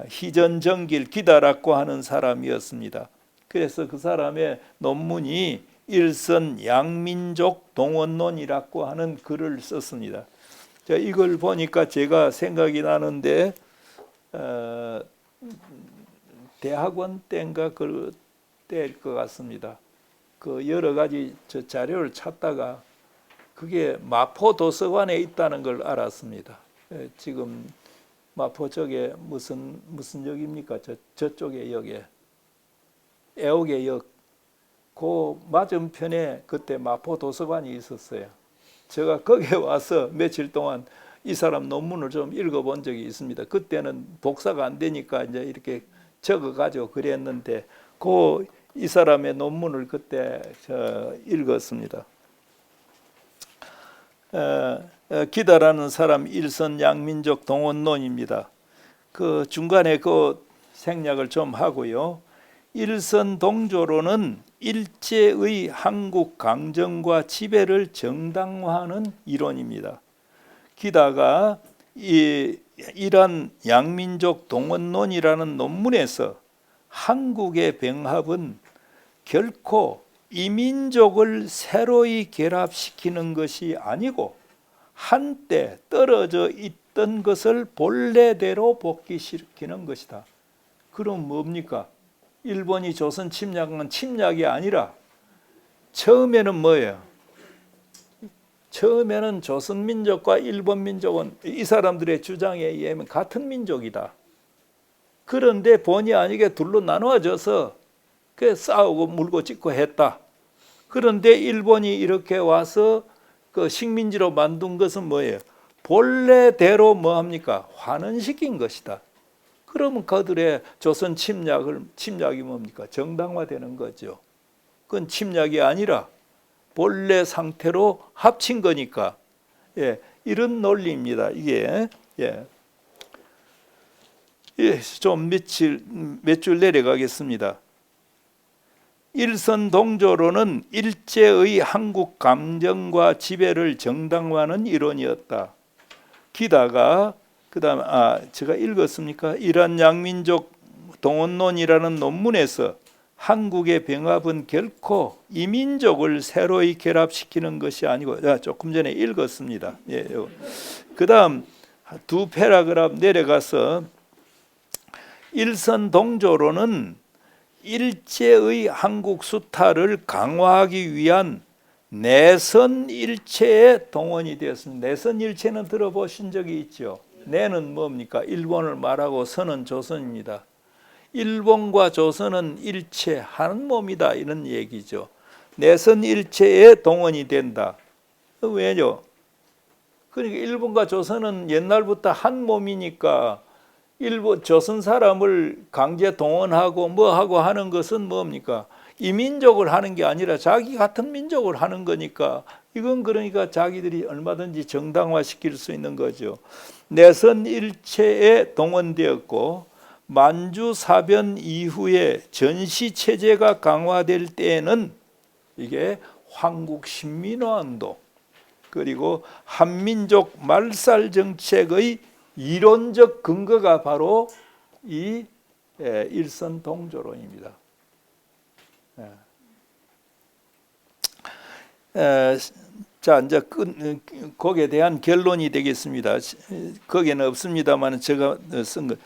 희전정길 기다라고 하는 사람이었습니다. 그래서 그 사람의 논문이 일선 양민족 동원론이라고 하는 글을 썼습니다. 자, 이걸 보니까 제가 생각이 나는데 대학원 때인가 그때일 것 같습니다. 그 여러 가지 저 자료를 찾다가 그게 마포 도서관에 있다는 걸 알았습니다. 지금 마포 쪽에 무슨 역입니까? 저쪽에 역에 애옥의 역 그 맞은편에 그때 마포 도서관이 있었어요. 제가 거기에 와서 며칠 동안 이 사람 논문을 좀 읽어본 적이 있습니다. 그때는 복사가 안 되니까 이제 이렇게 적어가지고 그랬는데 이 사람의 논문을 그때 읽었습니다. 기다라는 사람 일선 양민족 동원론입니다. 그 중간에 그 생략을 좀 하고요. 일선 동조론은 일제의 한국 강점과 지배를 정당화하는 이론입니다. 기다가 이란 양민족 동원론이라는 논문에서 한국의 병합은 결코 이민족을 새로이 결합시키는 것이 아니고 한때 떨어져 있던 것을 본래대로 복귀시키는 것이다. 그럼 뭡니까? 일본이 조선 침략은 침략이 아니라 처음에는 뭐예요? 처음에는 조선 민족과 일본 민족은 이 사람들의 주장에 의하면 같은 민족이다. 그런데 본의 아니게 둘로 나누어져서 싸우고 물고 찢고 했다. 그런데 일본이 이렇게 와서 그 식민지로 만든 것은 뭐예요? 본래대로 뭐 합니까? 환원시킨 것이다. 그러면 그들의 조선 침략이 뭡니까? 정당화되는 거죠. 그건 침략이 아니라 본래 상태로 합친 거니까. 예, 이런 논리입니다. 이게 좀 몇 줄 내려가겠습니다. 일선 동조론은 일제의 한국 감정과 지배를 정당화하는 이론이었다. 기다가 그다음 제가 읽었습니까? 이란 양민족 동원론이라는 논문에서 한국의 병합은 결코 이민족을 새로이 결합시키는 것이 아니고 조금 전에 읽었습니다. 예, 그다음 두 패러그래프 내려가서 일선 동조론은 일제의 한국 수탈을 강화하기 위한 내선 일체의 동원이 되었습니다. 내선 일체는 들어보신 적이 있죠. 내는 뭡니까? 일본을 말하고 선은 조선입니다. 일본과 조선은 일체 한 몸이다 이런 얘기죠. 내선 일체의 동원이 된다. 왜요? 그러니까 일본과 조선은 옛날부터 한 몸이니까 조선 사람을 강제 동원하고 뭐하고 하는 것은 뭡니까? 이민족을 하는 게 아니라 자기 같은 민족을 하는 거니까 이건 그러니까 자기들이 얼마든지 정당화시킬 수 있는 거죠. 내선 일체에 동원되었고 만주 사변 이후에 전시 체제가 강화될 때에는 이게 황국 신민화운동 그리고 한민족 말살 정책의 이론적 근거가 바로 이 일선 동조론입니다. 자, 이제 거기에 대한 결론이 되겠습니다. 거기에는 없습니다만 제가 쓴 것.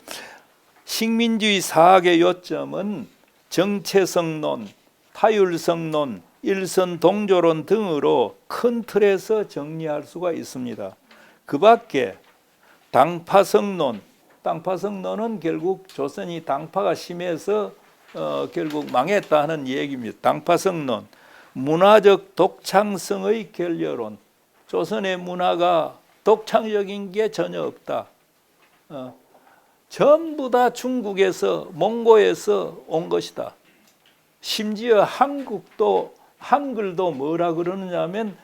식민주의 사학의 요점은 정체성론, 타율성론, 일선 동조론 등으로 큰 틀에서 정리할 수가 있습니다. 그 밖에 당파성론은 결국 조선이 당파가 심해서 결국 망했다 하는 얘기입니다. 당파성론, 문화적 독창성의 결여론, 조선의 문화가 독창적인 게 전혀 없다. 전부 다 중국에서 몽고에서 온 것이다. 심지어 한글도 뭐라 그러느냐면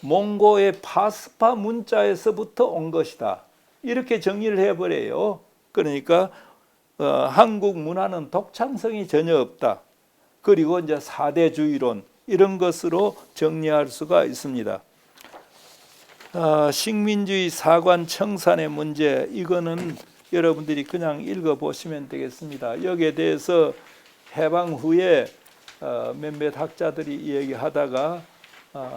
몽고의 파스파 문자에서부터 온 것이다. 이렇게 정리를 해버려요. 그러니까 한국 문화는 독창성이 전혀 없다. 그리고 이제 사대주의론 이런 것으로 정리할 수가 있습니다. 식민주의 사관 청산의 문제 이거는 여러분들이 그냥 읽어보시면 되겠습니다. 여기에 대해서 해방 후에 몇몇 학자들이 이야기하다가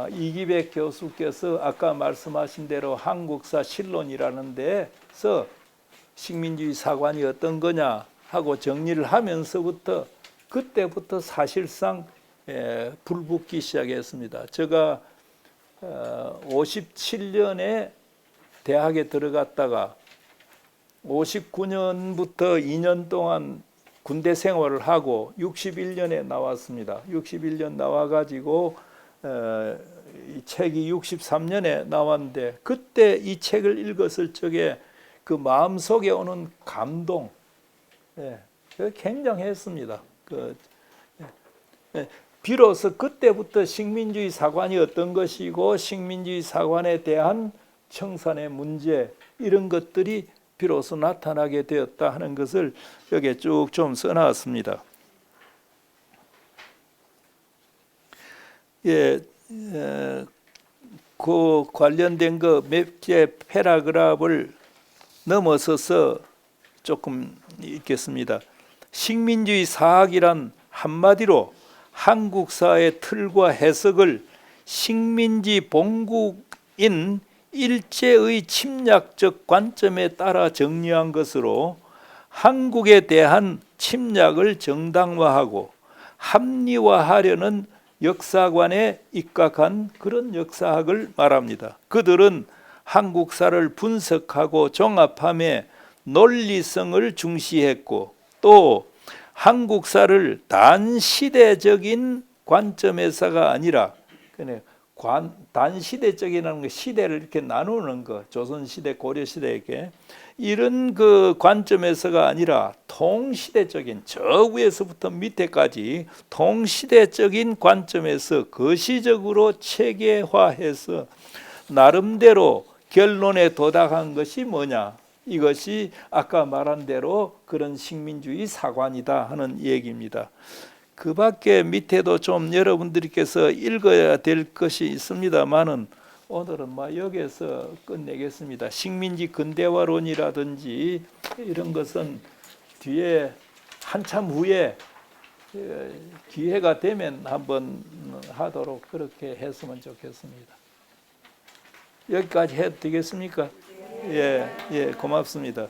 이기백 교수께서 아까 말씀하신 대로 한국사 실론이라는 데서 식민주의 사관이 어떤 거냐 하고 정리를 하면서부터 그때부터 사실상 불붙기 시작했습니다. 제가 57년에 대학에 들어갔다가 59년부터 2년 동안 군대 생활을 하고 61년에 나왔습니다. 61년 나와가지고 이 책이 63년에 나왔는데 그때 이 책을 읽었을 적에 그 마음속에 오는 감동, 굉장했습니다. 비로소 그때부터 식민주의 사관이 어떤 것이고 식민주의 사관에 대한 청산의 문제 이런 것들이 비로소 나타나게 되었다 하는 것을 여기에 쭉 좀 써놨습니다. 그 관련된 거 몇 개 패러그래프를 넘어서서 조금 읽겠습니다. 식민주의 사학이란 한마디로 한국사의 틀과 해석을 식민지 본국인 일제의 침략적 관점에 따라 정리한 것으로 한국에 대한 침략을 정당화하고 합리화하려는 역사관에 입각한 그런 역사학을 말합니다. 그들은 한국사를 분석하고 종합함에 논리성을 중시했고 또 한국사를 단시대적인 관점에서가 아니라 단시대적이라는 거 시대를 이렇게 나누는 거 조선시대 고려시대에게 이런 그 관점에서가 아니라 통시대적인 저 위에서부터 밑에까지 통시대적인 관점에서 거시적으로 체계화해서 나름대로 결론에 도달한 것이 뭐냐 이것이 아까 말한 대로 그런 식민주의 사관이다 하는 얘기입니다. 그 밖에 밑에도 좀 여러분들께서 읽어야 될 것이 있습니다만은 오늘은 여기에서 끝내겠습니다. 식민지 근대화론이라든지 이런 것은 뒤에 한참 후에 기회가 되면 한번 하도록 그렇게 했으면 좋겠습니다. 여기까지 해도 되겠습니까? 예, 고맙습니다.